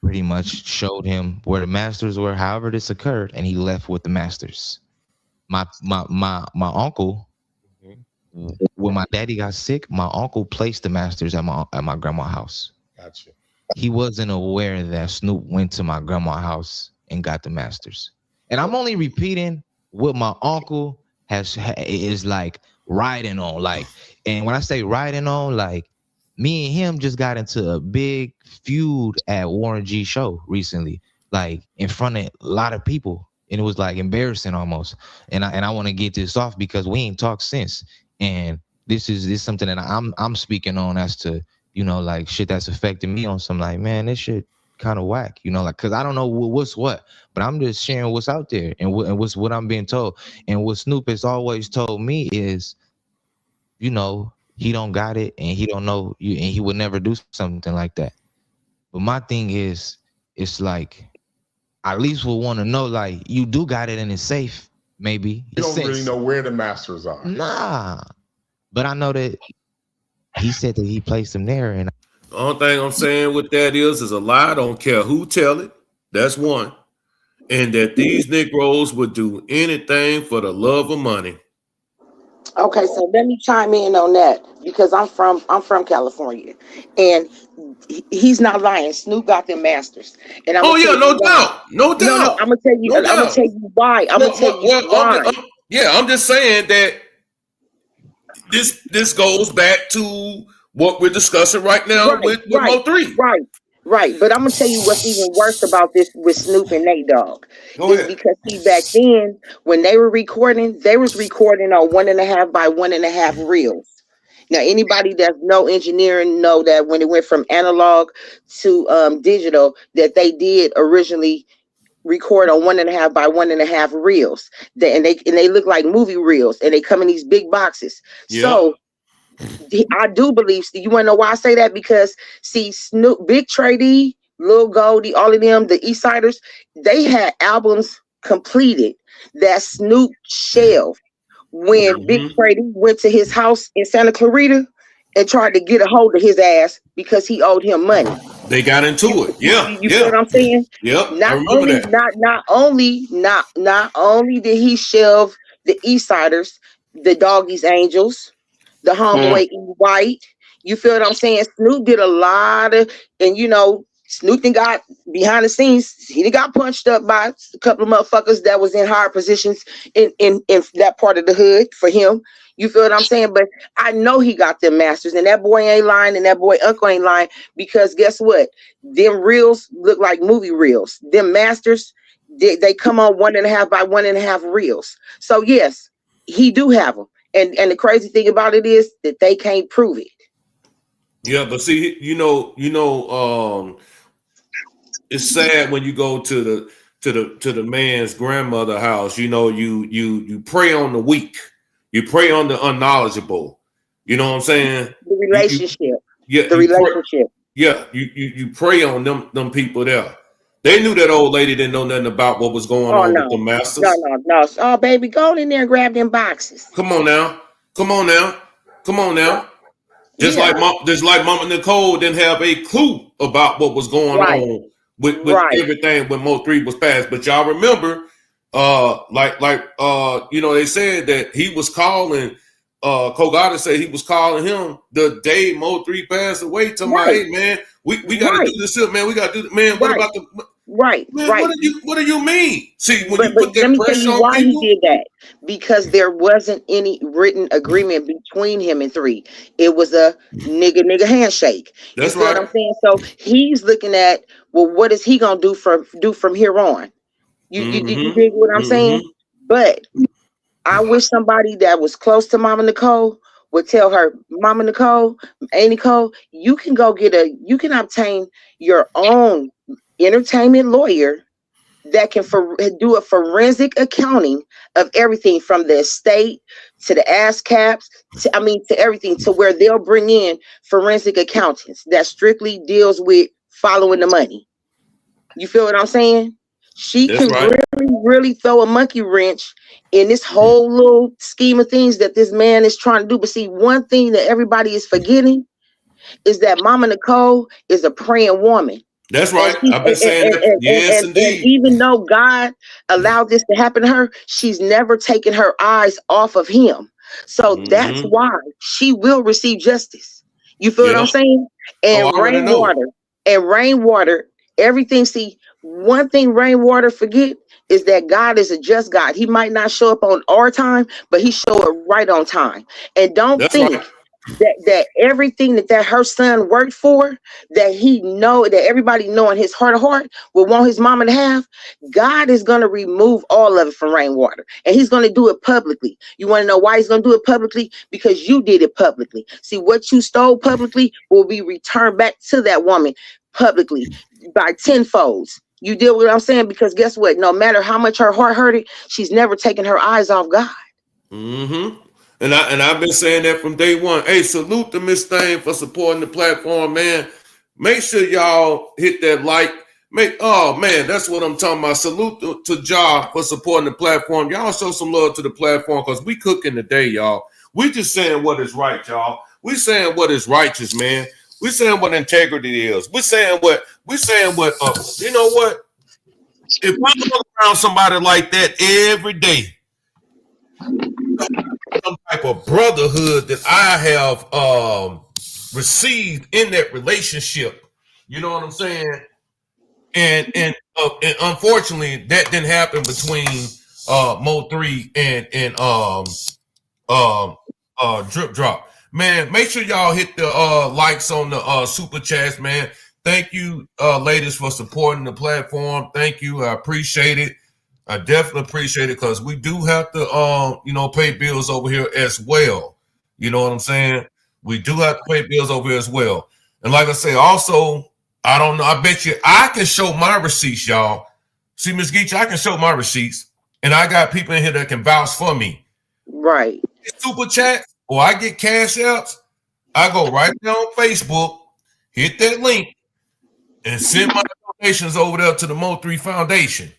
pretty much showed him where the masters were, however this occurred, and he left with the masters. My uncle, when my daddy got sick, my uncle placed the masters at my grandma's house. Gotcha. He wasn't aware that Snoop went to my grandma's house and got the masters. And I'm only repeating what my uncle is like riding on. Like, and when I say riding on, like, me and him just got into a big feud at Warren G show recently, like in front of a lot of people. And it was like embarrassing almost. And I want to get this off because we ain't talked since. And this is something that I'm speaking on as to, you know, like shit that's affecting me on some, like, man, this shit kind of whack, you know, like, cause I don't know what's what, but I'm just sharing what's out there and what's what I'm being told. And what Snoop has always told me is, you know, he don't got it and he don't know you, and he would never do something like that. But my thing is, it's like, I at least would want to know, like, you do got it and it's safe, maybe. You don't really know where the masters are. Nah. But I know that he said that he placed them there. And the only thing I'm saying with that is a lie. I don't care who tell it. That's one. And that these Negroes would do anything for the love of money. Okay, so let me chime in on that because I'm from California, and he's not lying. Snoop got them masters, and I'm no doubt. No, I'm gonna tell you. I'm gonna tell you why. I'm just saying that this goes back to what we're discussing right now with Mo3. Right. But I'm gonna tell you what's even worse about this with Snoop and Nate Dogg. Because back then when they were recording, they was recording on 1.5 by 1.5 reels. Now anybody that's no engineering know that when it went from analog to digital, that they did originally record on 1.5 by 1.5 reels. And they look like movie reels, and they come in these big boxes. Yeah. So I do believe, you want to know why I say that? Because see, Snoop, Big Trady, Lil Goldie, all of them, the East Siders, they had albums completed that Snoop shelved when Big Trady went to his house in Santa Clarita and tried to get a hold of his ass because he owed him money. They got into it. You feel what I'm saying? Yep. Not only did he shelve the East Siders, the Doggies Angels, the homeboy E. White. You feel what I'm saying? Snoop did a lot of, and you know, Snoop got behind the scenes. He got punched up by a couple of motherfuckers that was in higher positions in that part of the hood for him. You feel what I'm saying? But I know he got them masters, and that boy ain't lying, and that boy uncle ain't lying, because guess what? Them reels look like movie reels. Them masters, they come on 1.5 by 1.5 reels. So yes, he do have them. And the crazy thing about it is that they can't prove it. Yeah, but see, it's sad when you go to the man's grandmother house. You know, you prey on the weak, you prey on the unknowledgeable. You know what I'm saying? The relationship. You prey on them people there. They knew that old lady didn't know nothing about what was going on with the masters. No. Oh, baby, go in there and grab them boxes. Come on now. Just like Mama Nicole didn't have a clue about what was going on with everything when Mo3 was passed. But y'all remember, they said that he was calling Kogata said he was calling him the day Mo 3 passed away, talking about, hey man, we gotta do this shit, man. We gotta do this. Man, what about the man, what do you mean? See, when you put let that me tell pressure you on why people, he did that. Because there wasn't any written agreement between him and 3. It was a nigga handshake. You that's feel right. what I'm saying? So he's looking at, well, what is he gonna do from here on? You dig what I'm saying? But I wish somebody that was close to Mama Nicole would tell her, Mama Nicole, Nicole, you can obtain your own entertainment lawyer that can do a forensic accounting of everything from the estate to the ass caps to everything, to where they'll bring in forensic accountants that strictly deals with following the money. You feel what I'm saying? She That's can right. really throw a monkey wrench in this whole little scheme of things that this man is trying to do. But see, one thing that everybody is forgetting is that Mama Nicole is a praying woman. That's right. I've been saying that. Yes, And indeed. even though God allowed this to happen to her, she's never taken her eyes off of him. So that's why she will receive justice. You feel what I'm saying? And I already know. Rainwater, everything. See, one thing Rainwater forget is that God is a just God. He might not show up on our time, but he show up right on time. And don't think that everything that her son worked for, that everybody know in his heart of heart will want his mama to have, God is going to remove all of it from Rainwater, and he's going to do it publicly. You want to know why he's going to do it publicly? Because you did it publicly. See, what you stole publicly will be returned back to that woman publicly by tenfolds. You deal with what I'm saying? Because guess what? No matter how much her heart hurted, she's never taken her eyes off God. And I've been saying that from day one. Hey, salute to Miss Thane for supporting the platform, man. Make sure y'all hit that like. Oh man, that's what I'm talking about. Salute to Ja for supporting the platform. Y'all show some love to the platform, because we cooking today, y'all. We just saying what is right, y'all. We saying what is righteous, man. We saying what integrity is. We saying what you know what? If I look around somebody like that every day, some type of brotherhood that I have received in that relationship. You know what I'm saying? And unfortunately, that didn't happen between Mo 3 and Drip Drop. Man, make sure y'all hit the likes on the super chats, man. Thank you, ladies, for supporting the platform. Thank you. I appreciate it. I definitely appreciate it, because we do have to pay bills over here as well. You know what I'm saying? We do have to pay bills over here as well. And like I say, also, I don't know. I bet you I can show my receipts, y'all. See, Ms. Geach, I can show my receipts, and I got people in here that can vouch for me. Right. Super chat, or I get cash outs. I go right there on Facebook, hit that link, and send my donations over there to the Mo 3 Foundation.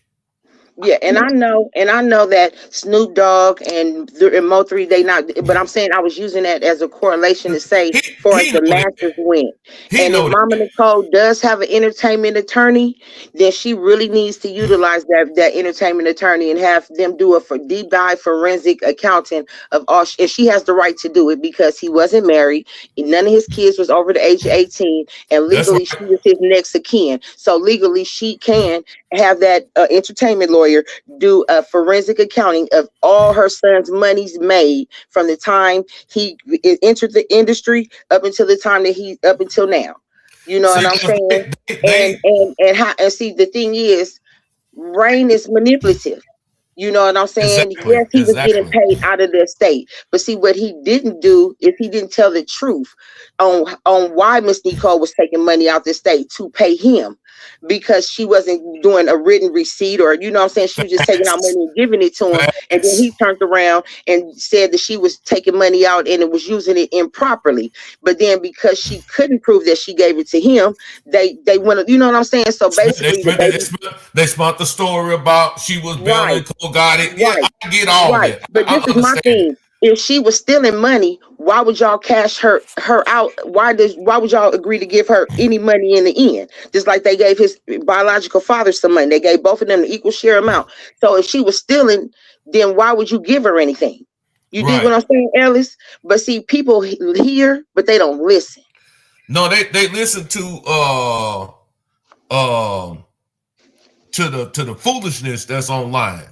Yeah, and I know that Snoop Dogg and Mo 3, they not, but I'm saying I was using that as a correlation to say for the Masters went. And if Mama Nicole does have an entertainment attorney, then she really needs to utilize that entertainment attorney and have them do a deep dive forensic accounting of all. And she has the right to do it, because he wasn't married, none of his kids was over the age of 18, and legally she was his next of kin. So legally she can have that entertainment lawyer do a forensic accounting of all her son's monies made from the time he entered the industry up until the time that up until now. You know what I'm saying? And see, the thing is, Rain is manipulative. You know what I'm saying? Exactly. Yes, he was getting paid out of the estate. But see, what he didn't do is he didn't tell the truth on why Miss Nicole was taking money out the estate to pay him, because she wasn't doing a written receipt, or, you know what I'm saying, she was just taking out money and giving it to him. And then he turned around and said that she was taking money out and it was using it improperly. But then because she couldn't prove that she gave it to him, they went, you know what I'm saying? So basically they spun the story about she was bailing, got it. Yeah, I get all that. But this is my thing. If she was stealing money, why would y'all cash her out? Why would y'all agree to give her any money in the end? Just like they gave his biological father some money. They gave both of them the equal share amount. So if she was stealing, then why would you give her anything? You dig what I'm saying, Ellis? But see, people hear, but they don't listen. No, they listen to the foolishness that's online.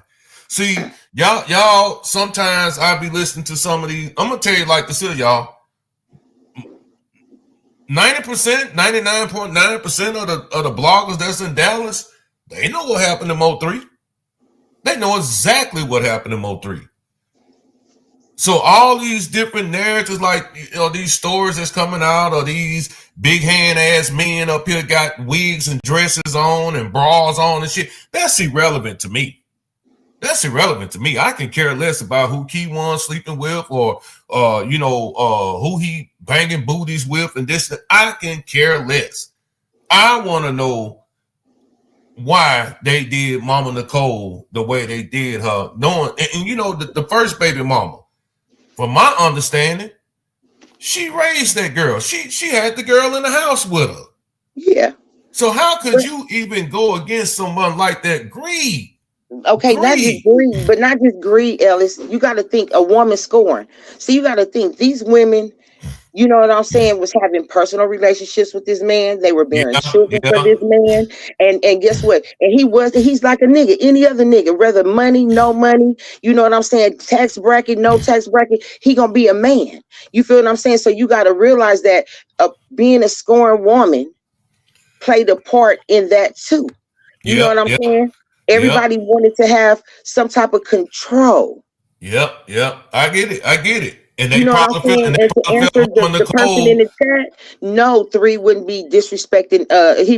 See, y'all sometimes I be listening to some of these. I'm gonna tell you like this here, y'all. 90%, 99.9% of the bloggers that's in Dallas, they know what happened in Mo3. They know exactly what happened in Mo3. So all these different narratives, like these stories that's coming out, or these big hand ass men up here got wigs and dresses on and bras on and shit, that's irrelevant to me. That's irrelevant to me. I can care less about who Key1 sleeping with, or who he banging booties with, and this. I can care less. I want to know why they did Mama Nicole the way they did her, knowing and the first baby mama. From my understanding, she raised that girl. She had the girl in the house with her. Yeah. So how could you even go against someone like that? Greed. Okay, not just greed, but not just greed, Ellis. You got to think a woman scorn. So you got to think these women, you know what I'm saying, was having personal relationships with this man. They were bearing children for this man. And guess what? And he's like a nigga, any other nigga, whether money, no money, you know what I'm saying, tax bracket, no tax bracket, he gonna be a man. You feel what I'm saying? So you got to realize that being a scorned woman played a part in that too. You know what I'm saying? Everybody wanted to have some type of control. Yep. I get it. And they you know what I'm saying? And to answer the person in the chat, no, 3 wouldn't be disrespecting.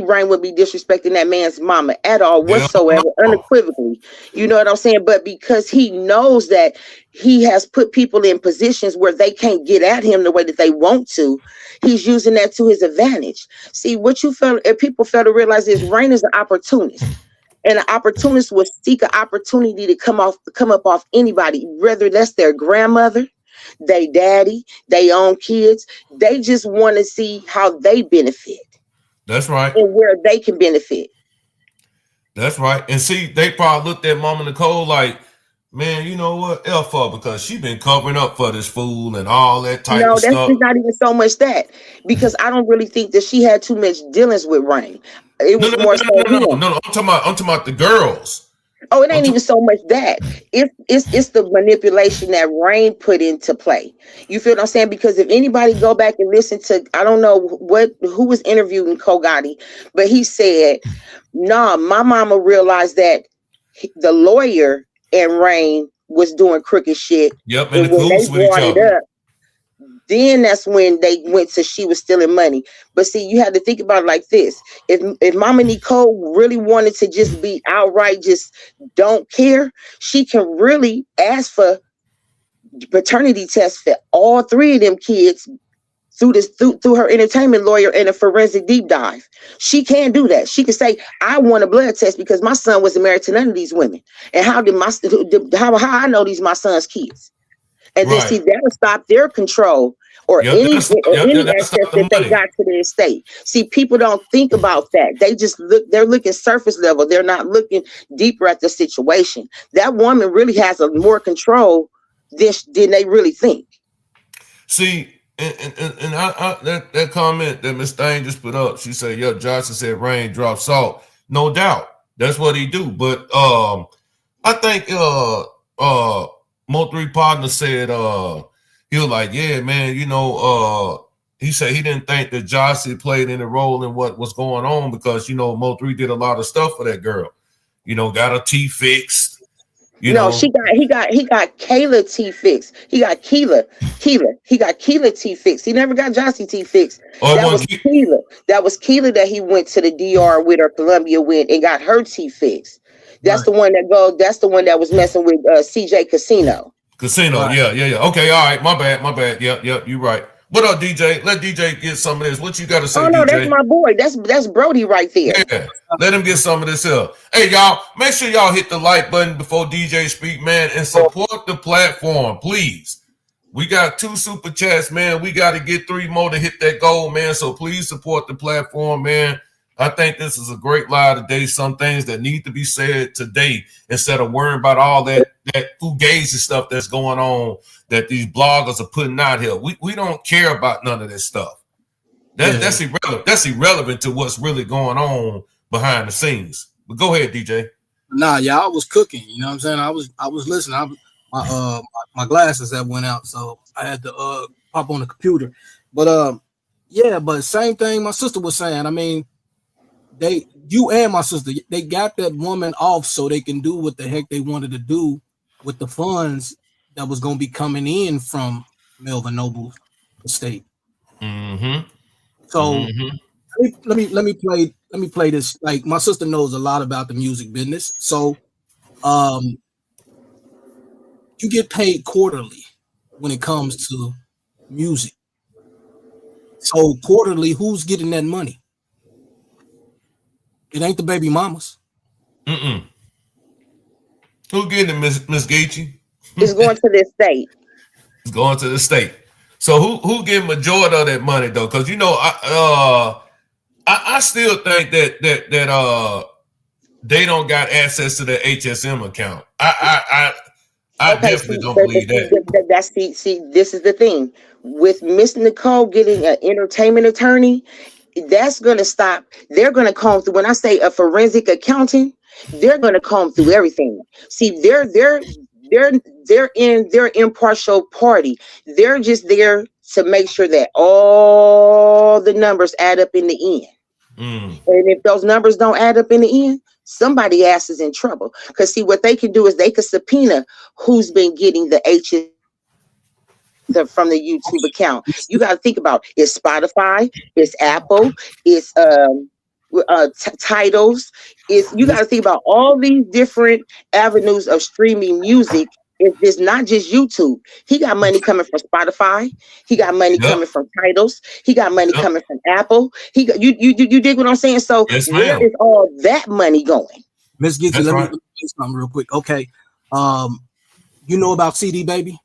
Rain would be disrespecting that man's mama at all whatsoever, unequivocally. You know what I'm saying? But because he knows that he has put people in positions where they can't get at him the way that they want to, he's using that to his advantage. See, what people fail to realize is Rain is an opportunist. And an opportunist will seek an opportunity to come up off anybody, whether that's their grandmother, they daddy, they own kids. They just want to see how they benefit. That's right. And where they can benefit. That's right. And see, they probably looked at Mama Nicole like, man, you know what? F her, because she been covering up for this fool and all that type of stuff. No, that's not even so much that. Because I don't really think that she had too much dealings with Rain. It was no. I'm talking about the girls. Oh, it ain't even so much that. It's the manipulation that Rain put into play. You feel what I'm saying? Because if anybody go back and listen to, I don't know who was interviewing Kogati, but he said, nah, my mama realized that the lawyer and Rain was doing crooked shit. Yep, and when they brought it up, then that's when they went to she was stealing money. But see, you have to think about it like this. If Mama Nicole really wanted to just be outright, just don't care, she can really ask for paternity tests for all 3 of them kids through her entertainment lawyer and a forensic deep dive. She can do that. She can say, I want a blood test because my son wasn't married to none of these women. And how I know these my son's kids? And then see, that'll stop their control or any access that they got to the estate. See, people don't think about that. They just they're looking surface level. They're not looking deeper at the situation. That woman really has more control than they really think. See, and that comment that Miss Thang just put up, she said, yo, Johnson said rain drop salt. No doubt. That's what he do. But I think Mo3 partner said he was like, yeah, man, he said he didn't think that Jossie played any role in what was going on because Mo3 did a lot of stuff for that girl. Got her teeth fixed. He got Kayla teeth fixed. He got Keela. He got Keela teeth fixed. He never got Jossie teeth fixed. That was Keela. That was Keela that he went to the DR with or Columbia with and got her teeth fixed. That's the one that's the one that was messing with CJ Casino. Right. Yeah. Okay, all right. My bad. Yep, you right. What up, DJ? Let DJ get some of this. What you got to say, DJ? No, that's my boy. That's Brody right there. Yeah, let him get some of this here. Hey, y'all, make sure y'all hit the like button before DJ speak, man, and support the platform, please. We got 2 super chats, man. We got to get 3 more to hit that goal, man. So please support the platform, man. I think this is a great lie today. Some things that need to be said today instead of worrying about all that fugazi stuff that's going on that these bloggers are putting out here. We don't care about none of this stuff. That's irrelevant. That's irrelevant to what's really going on behind the scenes. But go ahead, DJ. Nah, yeah, I was cooking. You know what I'm saying? I was listening. My glasses that went out, so I had to pop on the computer. But yeah, but same thing my sister was saying. I mean, you and my sister, they got that woman off so they can do what the heck they wanted to do with the funds that was going to be coming in from Melvin Noble's estate. Mm-hmm. So let me play this. Like, my sister knows a lot about the music business, so you get paid quarterly when it comes to music. So quarterly, who's getting that money? It ain't the baby mamas. Who getting it, Miss Gaethje? It's going to the state. It's going to the state. So who getting majority of that money though? Because you know, I still think that they don't got access to the HSM account. I definitely don't believe that. That's see, this is the thing with Miss Nicole getting an entertainment attorney. That's going to stop. They're going to comb through. When I say a forensic accountant, they're going to comb through everything. See, they're in their impartial party. They're just there to make sure that all the numbers add up in the end. And if those numbers don't add up in the end, somebody ass is in trouble. Because see, what they can do is they can subpoena who's been getting the H's from the YouTube account. You got to think about it's Spotify, it's Apple, it's titles. You got to think about all these different avenues of streaming music. It's not just YouTube. He got money coming from Spotify. He got money coming from titles. He got money coming from Apple. You dig what I'm saying? So where is all that money going? Miss Gizzy, let me say something real quick. Okay. You know about CD Baby?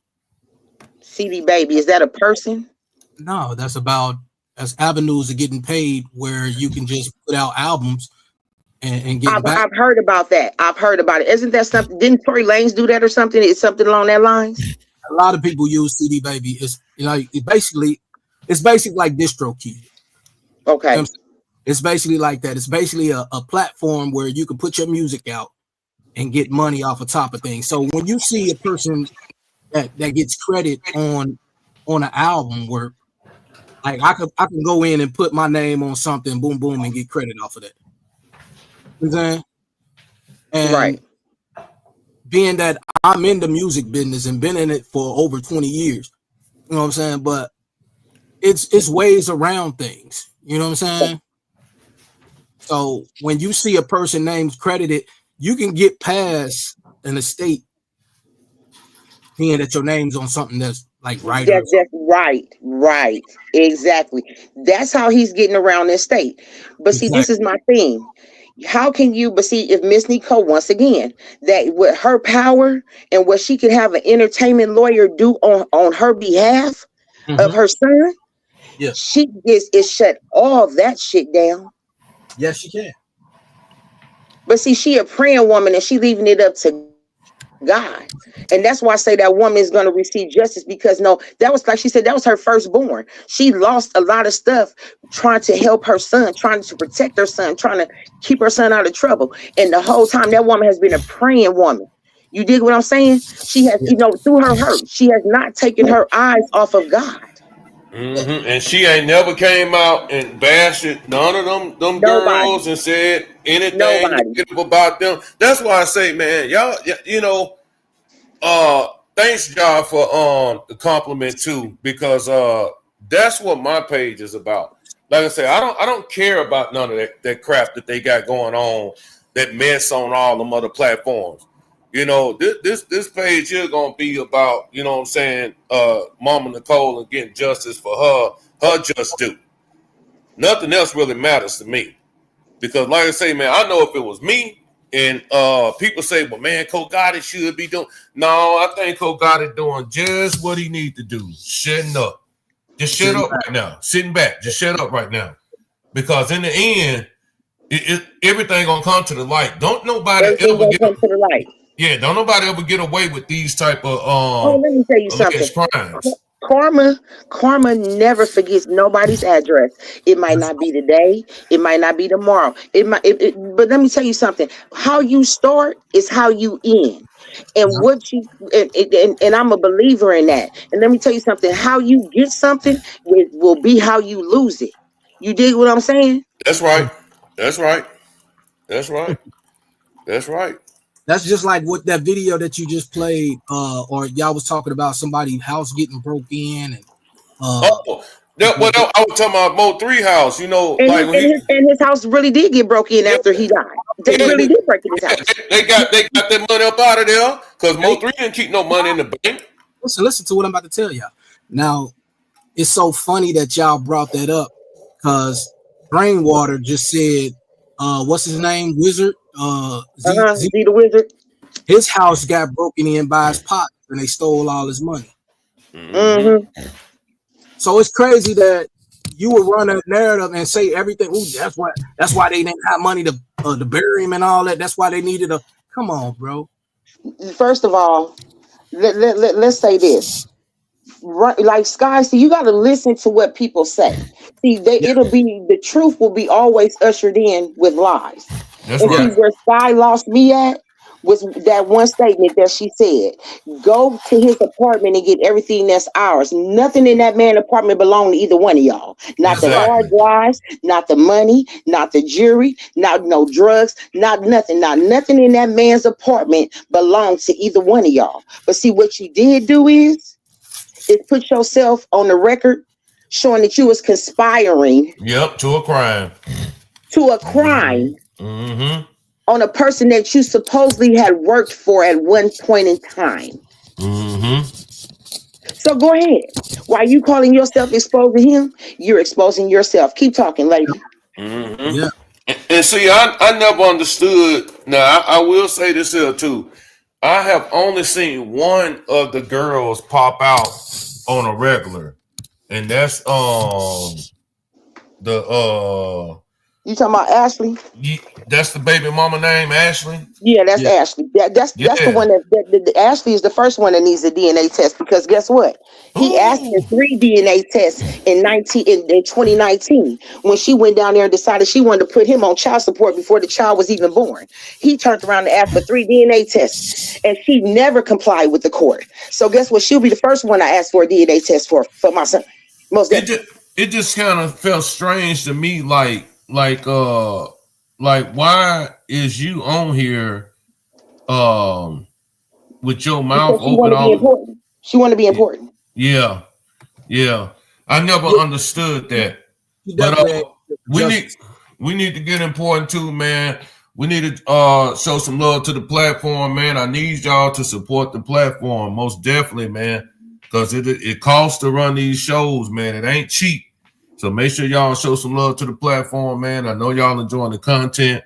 CD Baby, is that a person? No, that's avenues of getting paid where you can just put out albums and get back. I've heard about that. I've heard about it. Isn't that something? Didn't Tory Lanez do that or something? It's something along that lines. A lot of people use CD Baby. It's it's basically like DistroKid. Okay. You know, it's basically like that. It's basically a platform where you can put your music out and get money off of top of things. So when you see a person that gets credit on an album work, like I can go in and put my name on something, boom, boom, and get credit off of that. You know what I'm saying? And right. Being that I'm in the music business and been in it for over 20 years, you know what I'm saying? But it's ways around things. You know what I'm saying? So when you see a person named credited, you can get past an estate being that your name's on something that's like right. That's right. Exactly. That's how he's getting around this state. But see, this is my thing. How can you, but see, if Miss Nicole, once again, that with her power and what she could have an entertainment lawyer do on her behalf of her son, she is shut all that shit down. Yes, she can. But see, she a praying woman and she leaving it up to God. And that's why I say that woman is going to receive justice, because that was, like she said, that was her firstborn. She lost a lot of stuff trying to help her son, trying to protect her son, trying to keep her son out of trouble. And the whole time that woman has been a praying woman. You dig what I'm saying? She has, through her hurt, she has not taken her eyes off of God. And she ain't never came out and bashed none of them girls and said anything negative about them. That's why I say, man, y'all, thanks y'all for the compliment too, because that's what my page is about. Like I say, I don't care about none of that crap that they got going on, that mess on all them other platforms. This page here gonna be about, you know what I'm saying, Mama Nicole and getting justice for her just due. Nothing else really matters to me. Because like I say, man, I know if it was me and people say, well, man, Cole Gotti should be doing. No, I think Cole Gotti doing just what he need to do. Shutting up. Just shut up right now. Sitting back. Just shut up right now. Because in the end, everything gonna come to the light. Don't nobody Everything ever gonna get come to the light. don't nobody ever get away with these type of Oh, let me tell you something. alleged crimes. Karma never forgets nobody's address. It might not be today. It might not be tomorrow. But let me tell you something. How you start is how you end. And what you and I'm a believer in that. And let me tell you something. How you get something will be how you lose it. You dig what I'm saying? That's right. That's right. That's right. That's right. That's just like what that video that you just played, or y'all was talking about somebody's house getting broke in, and Oh, I was talking about Mo 3 house. You know, And like when he his house really did get broke in after he died. They yeah, really did break in his house. they got that money up out of there because Mo 3 didn't keep no money in the bank. Listen to what I'm about to tell y'all. Now, it's so funny that y'all brought that up because Brainwater just said, what's his name? Wizard? Z the Wizard. His house got broken in by his pops and they stole all his money. Mm-hmm. So it's crazy that you would run a narrative and say everything. Ooh, that's why they didn't have money to bury him and all that. That's why they needed a. Come on, bro. First of all, let's say this. Right, like Sky, see, you got to listen to what people say. See, it'll be the truth will be always ushered in with lies. That's and right. See where Sky lost me at was that one statement that she said: "Go to his apartment and get everything that's ours. Nothing in that man's apartment belonged to either one of y'all. Not the hard drives, not the money, not the jewelry, not no drugs, not nothing. Not nothing in that man's apartment belonged to either one of y'all. But see, what you did do is put yourself on the record showing that you was conspiring to a crime. Mm-hmm. On a person that you supposedly had worked for at one point in time. Mm-hmm. So go ahead. While you calling yourself exposing him, you're exposing yourself. Keep talking, lady. Mm-hmm. Yeah. And see, I never understood. Now, I will say this here too. I have only seen one of the girls pop out on a regular, and that's you talking about Ashley? That's the baby mama name, Ashley. Yeah, that's Ashley. That's the one that Ashley is the first one that needs a DNA test because guess what? He asked for 3 DNA tests in 2019 when she went down there and decided she wanted to put him on child support before the child was even born. He turned around and asked for 3 DNA tests, and she never complied with the court. So guess what? She'll be the first one I asked for a DNA test for my son. Most definitely. It just kind of felt strange to me, like why is you on here with your mouth open all she want to be important. Yeah I never understood that. But we need to get important too, man. We need to show some love to the platform, man. I need y'all to support the platform, most definitely, man, because it costs to run these shows, man. It ain't cheap. So make sure y'all show some love to the platform, man. I know y'all enjoying the content.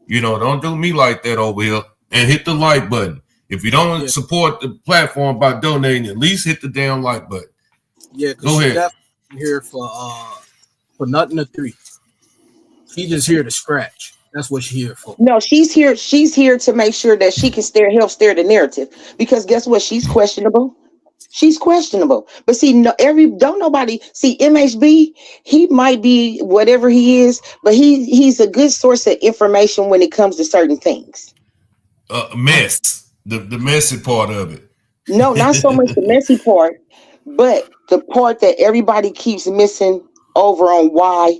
You know, don't do me like that over here. And hit the like button. If you don't support the platform by donating, at least hit the damn like button. Yeah, go ahead. Here for nothing to 3. She just here to scratch. That's what she's here for. No, she's here to make sure that she can help steer the narrative. Because guess what? She's questionable. She's questionable. But see, don't nobody see MHB. He might be whatever he is, but he's a good source of information when it comes to certain things. Mess. The messy part of it. No, not so much the messy part, but the part that everybody keeps missing over on why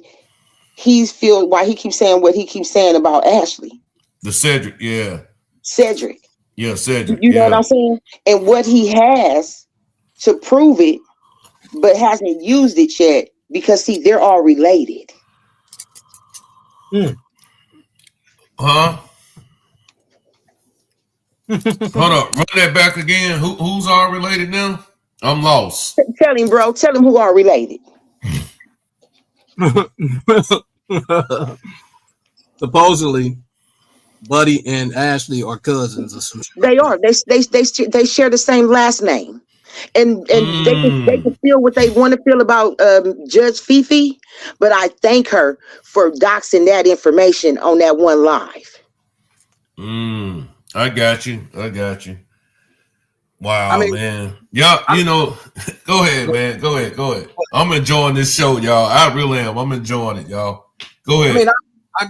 he keeps saying what he keeps saying about Ashley. The Cedric, yeah. Cedric. Yeah, Cedric. You know what I'm saying? And what he has to prove it, but hasn't used it yet because see, they're all related. Huh? Hold up, run that back again. Who's all related now? I'm lost. Tell him, bro. Tell him who are related. Supposedly, Buddy and Ashley are cousins or some shit. They are. They share the same last name. and they can feel what they want to feel about Judge Fifi, but I thank her for doxing that information on that one live. I got you. Wow, I mean, man. Yeah, you know, go ahead, man. Go ahead. I'm enjoying this show, y'all. I really am. I'm enjoying it, y'all. Go ahead. I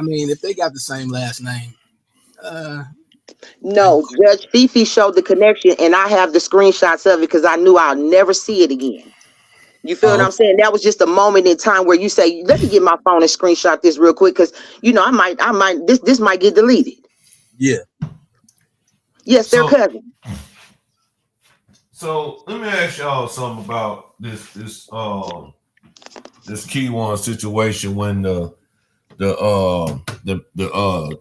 mean, if they got the same last name. No, Judge Fifi showed the connection, and I have the screenshots of it because I knew I'll never see it again. You feel what I'm saying? That was just a moment in time where you say, "Let me get my phone and screenshot this real quick," because you know I might this might get deleted. Yeah. Yes, they're cousins. So let me ask y'all something about this Key One situation when the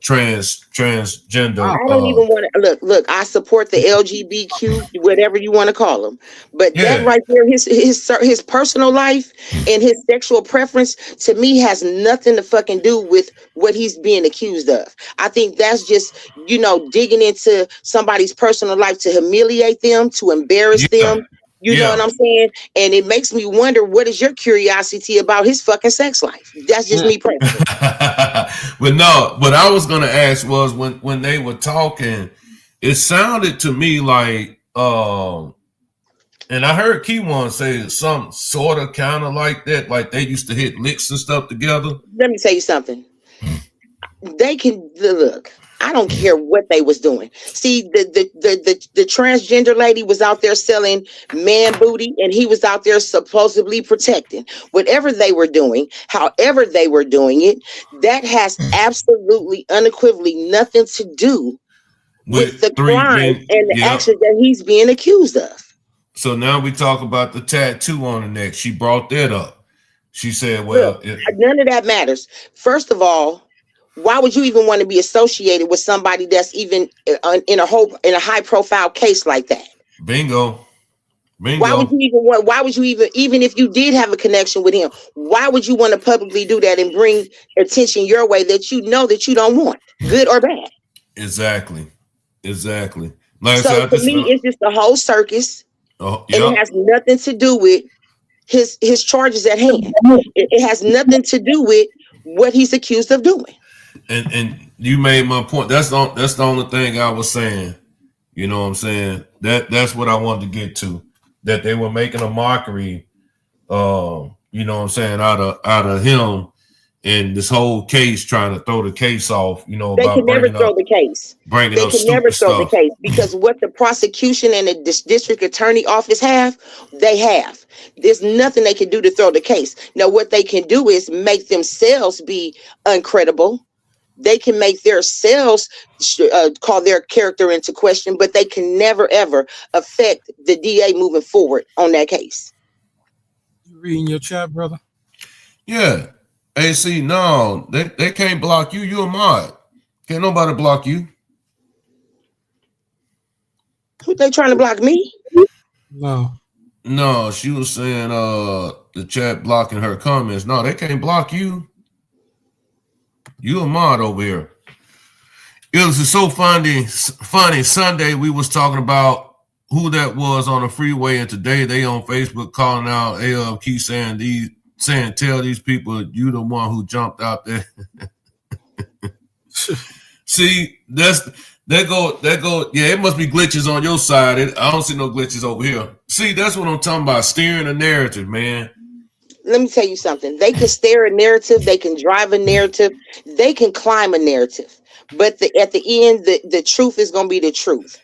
transgender. I don't even want to look. I support the LGBTQ, whatever you want to call them, but that right there, his personal life and his sexual preference, to me, has nothing to fucking do with what he's being accused of. I think that's just digging into somebody's personal life to humiliate them, to embarrass them. You know what I'm saying? And it makes me wonder, what is your curiosity about his fucking sex life? That's just me personally. But no, what I was gonna ask was when they were talking, it sounded to me like and I heard Key One say something sort of kind of like that, like they used to hit licks and stuff together. Let me tell you something. They can look. I don't care what they was doing. See, the transgender lady was out there selling man booty, and he was out there supposedly protecting. Whatever they were doing, however they were doing it, that has absolutely, unequivocally nothing to do with the crime and the actions that he's being accused of. So now we talk about the tattoo on the neck. She brought that up. She said, "Well, none of that matters." First of all, why would you even want to be associated with somebody that's even in a high profile case like that? Bingo. Why would you even if you did have a connection with him, why would you want to publicly do that and bring attention your way that you know that you don't want, good or bad? Exactly. Like so to me, it's just a whole circus, and it has nothing to do with his charges at hand. It has nothing to do with what he's accused of doing. And you made my point. That's the only thing I was saying. You know what I'm saying? That's what I wanted to get to. That they were making a mockery, you know what I'm saying, out of him and this whole case, trying to throw the case off. You know, they can never throw the case. They can never throw the case because what the prosecution and the district attorney office have. There's nothing they can do to throw the case. Now, what they can do is make themselves be uncredible. They can make themselves call their character into question, but they can never, ever affect the DA moving forward on that case. You reading your chat, brother? Yeah. AC, no, they can't block you. You're a mod. Can't nobody block you. Who they trying to block me? No, she was saying the chat blocking her comments. No, they can't block you. You a mod over here. It was so funny. Sunday we was talking about who that was on the freeway, and today they on Facebook calling out AL, keep saying tell these people you the one who jumped out there. See, that go. Yeah, it must be glitches on your side. I don't see no glitches over here. See, that's what I'm talking about. Steering a narrative, man. Let me tell you something. They can steer a narrative. They can drive a narrative. They can climb a narrative. But at the end, the truth is going to be the truth.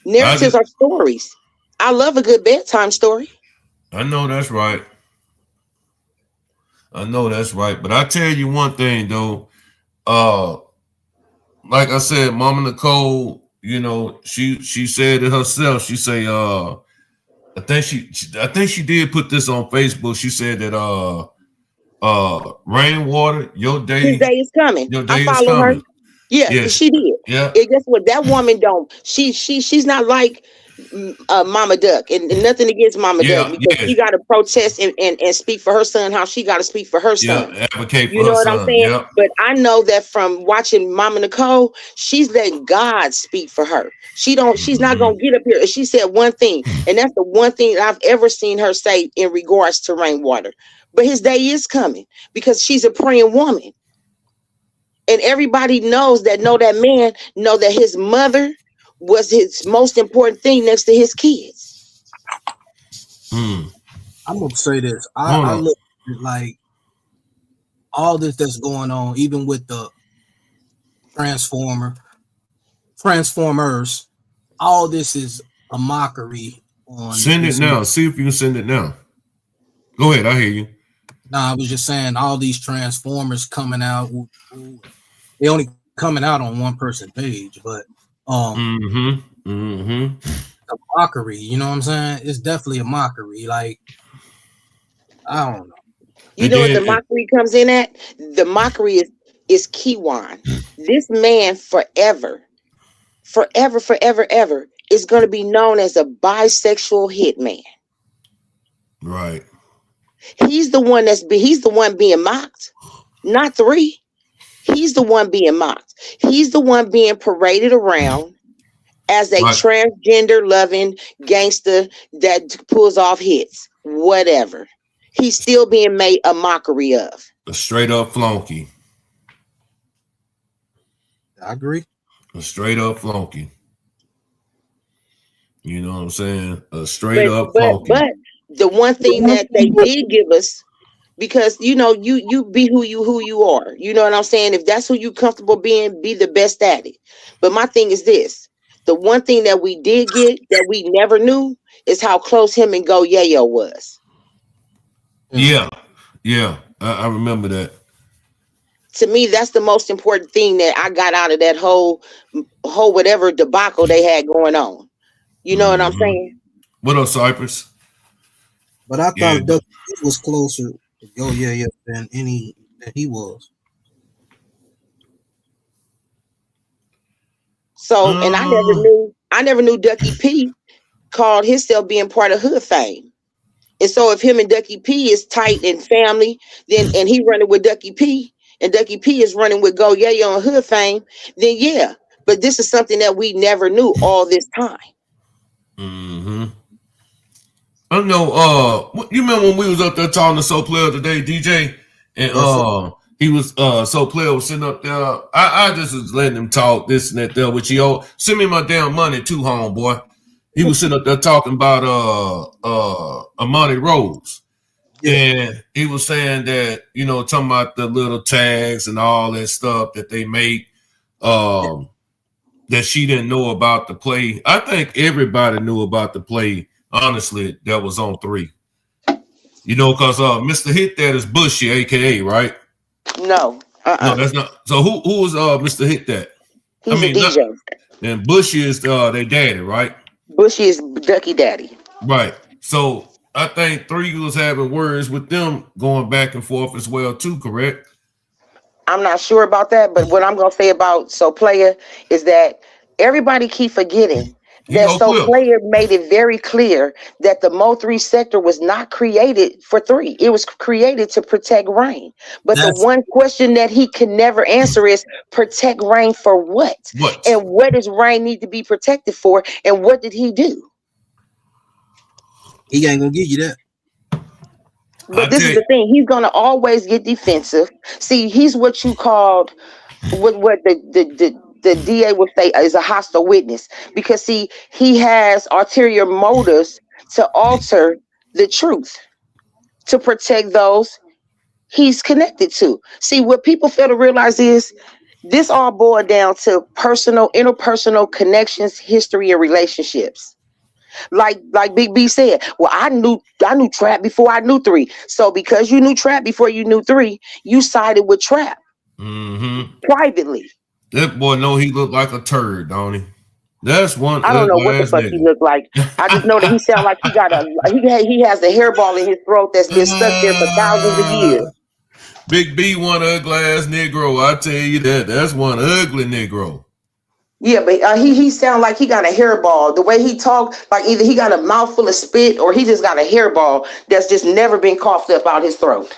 Narratives are stories. I love a good bedtime story. I know that's right. But I tell you one thing, though. Like I said, Mama Nicole, you know, she said it herself. She say, I think she did put this on Facebook. She said that Rainwater, your day, his day is coming. Your day is coming. Her. Yeah, she did. Yeah. And guess what? That woman don't. She's not like Mama Duck, and nothing against Mama Duck, Yeah, because yeah, she got to protest and speak for her son, how she got to speak for her yeah. son. Advocate You for know her what I'm son. saying? Yep. But I know that from watching Mama Nicole, she's letting God speak for her. She's not gonna get up here. And she said one thing, and that's the one thing I've ever seen her say in regards to rainwater. But his day is coming, because she's a praying woman. And everybody know that man, know that his mother was his most important thing next to his kids. Mm. I'm gonna say this. Hold I on. look at like all this that's going on, even with the Transformers. All this is a mockery on Send it this. now. See if you can send it now. Go ahead. I hear you. Nah, I was just saying all these Transformers coming out. They only coming out on one person page, but a mockery. You know what I'm saying? It's definitely a mockery. Like, I don't know. You know what the mockery comes in at? The mockery is Kiwan. This man forever is going to be known as a bisexual hitman. Right. He's the one being mocked, not 3. He's the one being mocked. He's the one being paraded around as a transgender loving gangster that pulls off hits, whatever. He's still being made a mockery of. A straight up flunky. I agree. A straight up flunky. You know what I'm saying? A straight up flunky. But the one thing that they did give us, because you be who you are. You know what I'm saying? If that's who you comfortable being, be the best at it. But my thing is this: the one thing that we did get that we never knew is how close him and Go Yayo was. Yeah. I remember that. To me, that's the most important thing that I got out of that whole whatever debacle they had going on. You know what I'm saying? What up, Cypress? But I thought Duck was closer to Go Yeah than he was. So, and I never knew Ducky P called himself being part of Hood Fame. And so if him and Ducky P is tight and family, then and he running with Ducky P and Ducky P is running with Go Yayo and Hood Fame, then yeah. But this is something that we never knew all this time. I know. You remember when we was up there talking to Soul Player today, DJ, and he was Soul Player was sitting up there. I just was letting him talk this and that there, which he send me my damn money too, homeboy. He was sitting up there talking about Amani Rose. Yeah. And he was saying that, talking about the little tags and all that stuff that they make, that she didn't know about the play. I think everybody knew about the play, honestly, that was on 3. Because Mr. Hit That is Bushy, aka, right? No. No, that's not. So who was Mr. Hit That? He's a DJ. And Bushy is their daddy, right? Bushy is Ducky Daddy. Right. So I think 3 was having words with them going back and forth as well, too, correct? I'm not sure about that, but what I'm going to say about Soul Player is that everybody keep forgetting that Soul Player made it very clear that the Mo 3 sector was not created for 3. It was created to protect Rain. But the one question that he can never answer is protect Rain for what? And what does Rain need to be protected for? And what did he do? He ain't going to give you that. But this is the thing. He's going to always get defensive. See, he's what you called, what the DA would say is a hostile witness. Because, see, he has ulterior motives to alter the truth, to protect those he's connected to. See, what people fail to realize is this all boiled down to interpersonal connections, history, and relationships. Like Big B said, well, I knew Trap before I knew 3. So because you knew Trap before you knew 3, you sided with Trap privately. That boy know he looked like a turd, don't he? That's one. I don't know what the fuck he looked like. I just know that he sound like he has a hairball in his throat that's been stuck there for thousands of years. Big B, one ugly ass Negro. I tell you that. That's one ugly Negro. Yeah, but he sound like he got a hairball. The way he talk, like either he got a mouthful of spit or he just got a hairball that's just never been coughed up out his throat.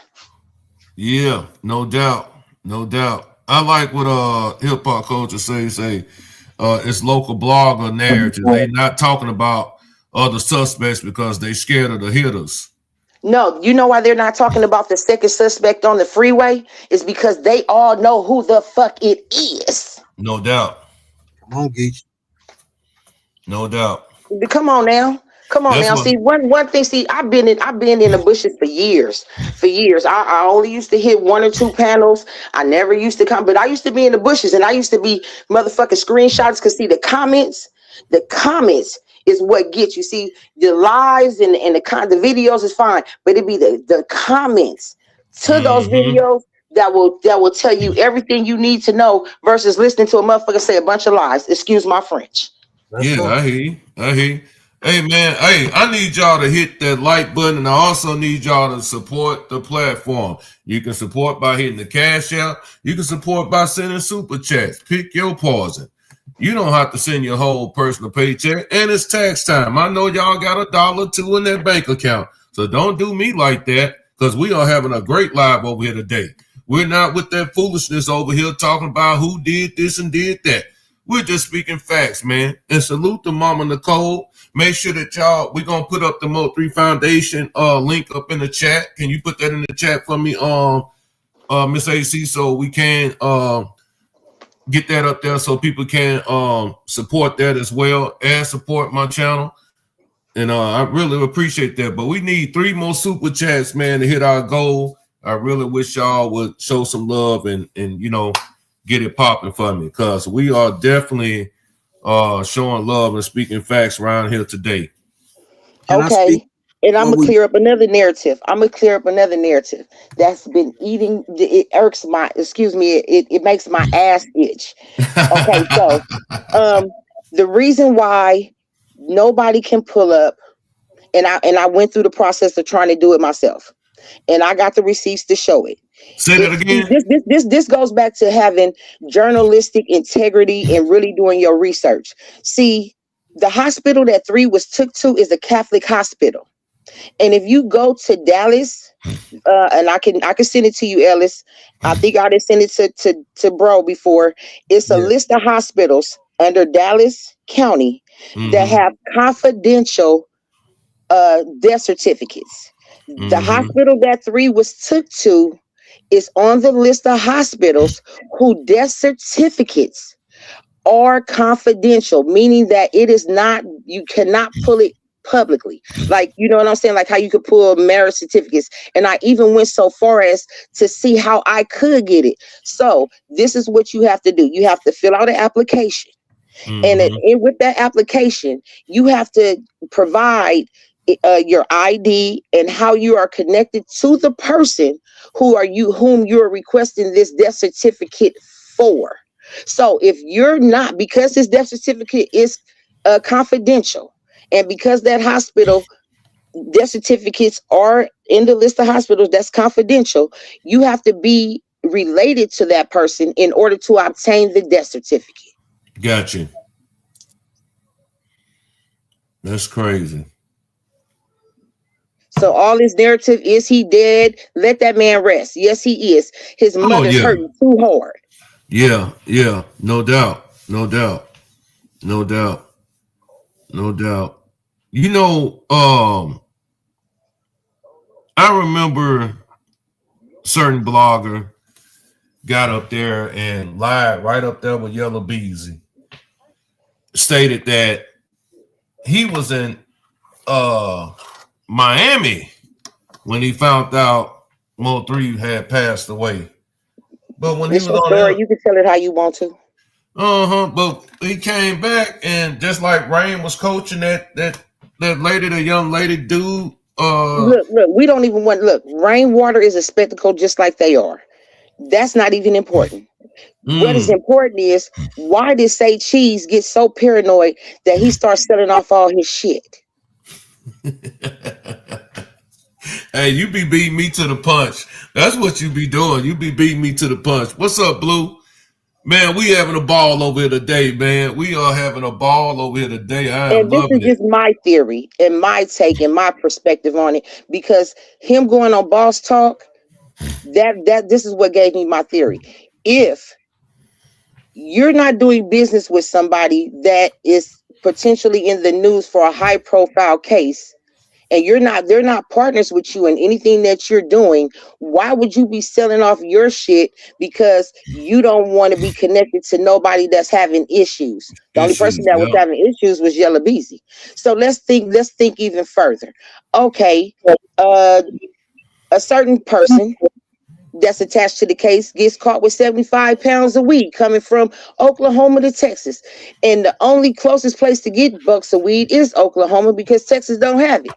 Yeah, no doubt. No doubt. I like what hip hop culture say it's local blogger narrative. They not talking about other suspects because they scared of the hitters. No, you know why they're not talking about the second suspect on the freeway? Is because they all know who the fuck it is. No doubt. Come on, Geach. No doubt. Come on now. Come on That's now. what See, one thing, see, I've been in the bushes for years. For years. I only used to hit 1 or 2 panels. I never used to come, but I used to be in the bushes and I used to be motherfucking screenshots because see the comments is what gets you. See, the lives and the videos is fine, but it be the comments to those videos that will tell you everything you need to know versus listening to a motherfucker say a bunch of lies. Excuse my French. That's Yeah, true. I hear you. I hear you. Hey man, hey, I need y'all to hit that like button, and I also need y'all to support the platform. You can support by hitting the cash out. You can support by sending super chats. Pick your poison. You don't have to send your whole personal paycheck, and it's tax time. I know y'all got $1.02 in that bank account, so don't do me like that because we are having a great live over here today. We're not with that foolishness over here talking about who did this and did that. We're just speaking facts, man. And salute to Mama Nicole. Make sure that y'all, we're going to put up the Mo3 Foundation link up in the chat. Can you put that in the chat for me, Miss AC, so we can get that up there so people can support that as well and support my channel. And I really appreciate that. But we need 3 more super chats, man, to hit our goal. I really wish y'all would show some love and you know, get it popping for me because we are definitely showing love and speaking facts around here today. Can I Okay. speak? And I'm Well, gonna clear up another narrative. That's been eating. It irks my. Excuse me. It makes my ass itch. Okay, so the reason why nobody can pull up, and I went through the process of trying to do it myself, and I got the receipts to show it. Say that again. This goes back to having journalistic integrity and really doing your research. See, the hospital that 3 was took to is a Catholic hospital. And if you go to Dallas, and I can send it to you, Ellis. I think I did send it to bro before. It's a list of hospitals under Dallas County that have confidential death certificates. The hospital that 3 was took to is on the list of hospitals who death certificates are confidential, meaning that it is not, you cannot pull it publicly. Like, you know what I'm saying? Like how you could pull marriage certificates. And I even went so far as to see how I could get it. So this is what you have to do. You have to fill out an application. And with that application, you have to provide your ID and how you are connected to the person whom you are requesting this death certificate for. So if you're not, because this death certificate is confidential, and because that hospital death certificates are in the list of hospitals that's confidential, you have to be related to that person in order to obtain the death certificate. Gotcha. That's crazy. So all this narrative, is he dead? Let that man rest. Yes, he is. His mother's hurting too hard. Yeah, no doubt. You know, I remember certain blogger got up there and lied right up there with Yellow Beezy, stated that he was in Miami when he found out Mo3 had passed away. But when it's he was your on story, you can tell it how you want to. But he came back, and just like Rain was coaching that lady, the young lady dude. Look, we don't even want, look, rainwater is a spectacle just like they are. That's not even important. What is important is, why did Say Cheese get so paranoid that he starts selling off all his shit? Hey, you be beating me to the punch. That's what you be doing. You be beating me to the punch. What's up, Blue? Man, we having a ball over here today, man. We are having a ball over here today. I am And this is loving it. just my theory and my take and my perspective on it, because him going on Boss Talk, that this is what gave me my theory. If you're not doing business with somebody that is potentially in the news for a high profile case, and they're not partners with you in anything that you're doing, why would you be selling off your shit because you don't want to be connected to nobody that's having issues? The only person that was having issues was Yella Beezy. So let's think even further. Okay, a certain person that's attached to the case gets caught with 75 pounds of weed coming from Oklahoma to Texas. And the only closest place to get bucks of weed is Oklahoma, because Texas don't have it.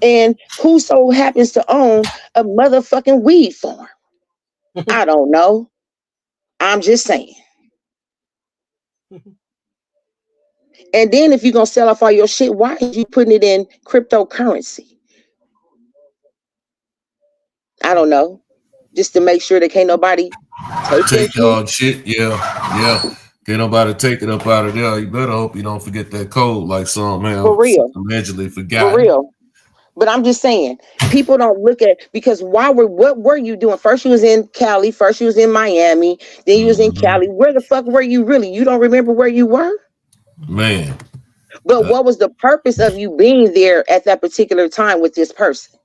And who so happens to own a motherfucking weed farm? I don't know. I'm just saying. And then if you're going to sell off all your shit, why are you putting it in cryptocurrency? I don't know. Just to make sure that can't nobody take y'all shit. Yeah. Can't nobody take it up out of there. You better hope you don't forget that code like some man. For real. Allegedly forgot. For real. But I'm just saying, people don't look at, because what were you doing? First you was in Cali, first you was in Miami, then you was in Cali. Where the fuck were you really? You don't remember where you were? Man. But what was the purpose of you being there at that particular time with this person?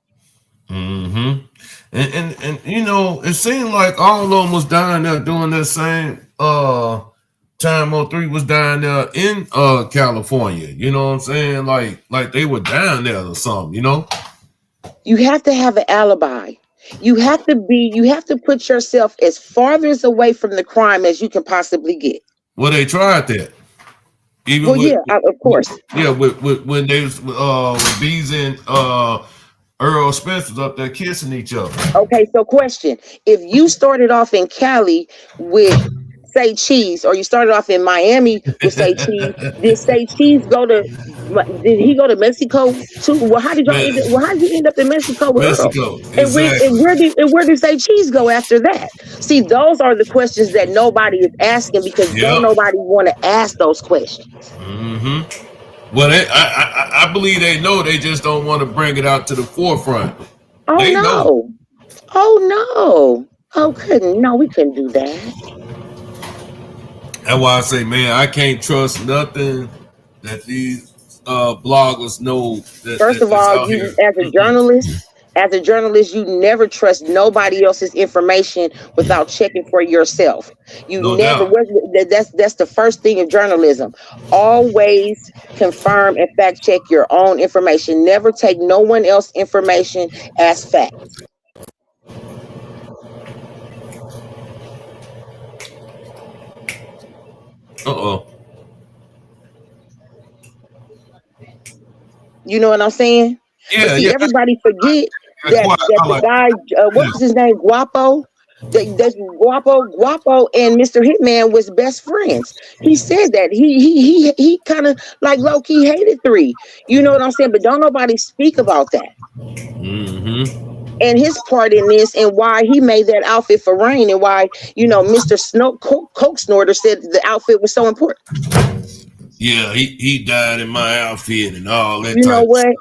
Mm-hmm. And you know, it seemed like all of them was down there doing that same time 03 was down there in California. You know what I'm saying? Like they were down there or something, you know? You have to have an alibi. You have to put yourself as farthest away from the crime as you can possibly get. Well, they tried that. Even of course. Yeah, when they was with Bees and Earl Spence was up there kissing each other. Okay, so question. If you started off in Cali with Say Cheese, or you started off in Miami with Say Cheese, did Say Cheese did he go to Mexico too? Well, how did you end up in Mexico with Earl? And where did Say Cheese go after that? See, those are the questions that nobody is asking, because don't nobody want to ask those questions. Mm-hmm. Well, I believe they know, they just don't want to bring it out to the forefront. Oh, they no. know. Oh, no. Oh, we couldn't do that. That's why I say, man, I can't trust nothing that these bloggers know. First of all, you as a journalist, you never trust nobody else's information without checking for yourself. That's the first thing of journalism. Always confirm and fact check your own information. Never take no one else's information as fact. You know what I'm saying? Yeah, but see, everybody forget that the guy, what was his name, Guapo? That Guapo and Mr. Hitman was best friends. He said that he kind of like low key hated 3. You know what I'm saying? But don't nobody speak about that. Mm-hmm. And his part in this, and why he made that outfit for Rain, and why, you know, Mr. Coke Snorter said the outfit was so important. Yeah, he died in my outfit and all that. You know what?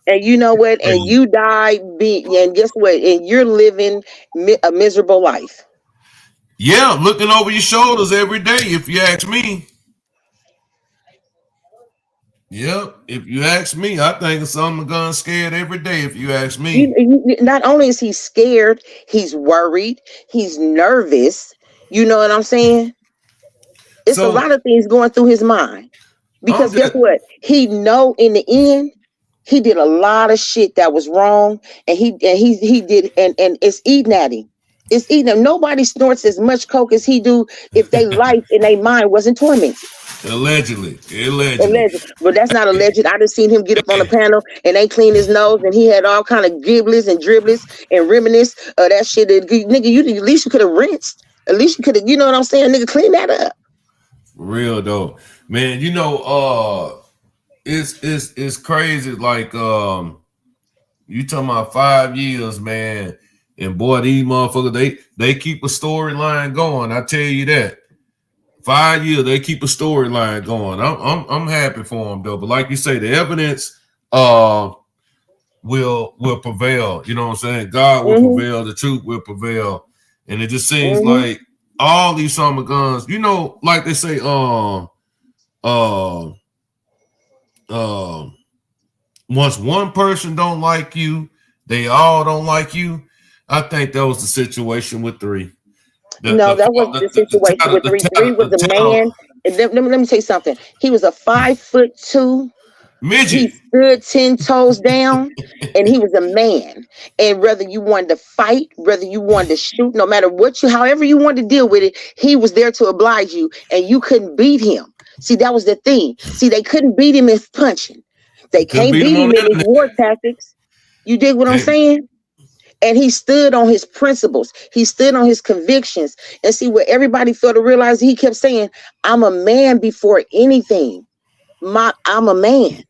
And you know what? And you died, and guess what? And you're living a miserable life. Yeah, looking over your shoulders every day, if you ask me. Yep, if you ask me, I think some gun scared every day, if you ask me. Not only is he scared, he's worried, he's nervous. You know what I'm saying? It's a lot of things going through his mind. Because guess what? He know in the end, he did a lot of shit that was wrong, and he did, and it's eating at him. It's eating him. Nobody snorts as much coke as he do if their life and their mind wasn't tormented. Allegedly. But that's not alleged. I just seen him get up on the panel and they clean his nose, and he had all kind of gibbles and dribbles and reminisce of that shit. Nigga, at least you could have rinsed. At least you could have, you know what I'm saying? Nigga, clean that up. For real though, man. You know, it's crazy. Like, you talking about 5 years, man, and boy, these motherfuckers, they keep a storyline going. I tell you that. 5 years, they keep a storyline going. I'm happy for them though. But like you say, the evidence will prevail. You know what I'm saying? God will prevail, the truth will prevail. And it just seems like all these summer guns, you know, like they say, once one person don't like you, they all don't like you. I think that was the situation with 3. No, that wasn't the situation with 3. 3 was a man. And let me tell you something. He was a 5'2" midget. He stood 10 toes down, and he was a man. And whether you wanted to fight, whether you wanted to shoot, no matter what however you wanted to deal with it, he was there to oblige you, and you couldn't beat him. See, that was the thing. See, they couldn't beat him in punching. They can't beat him in his war tactics. You dig what I'm saying? And he stood on his principles. He stood on his convictions. And see, what everybody failed to realize, he kept saying, I'm a man before anything. I'm a man.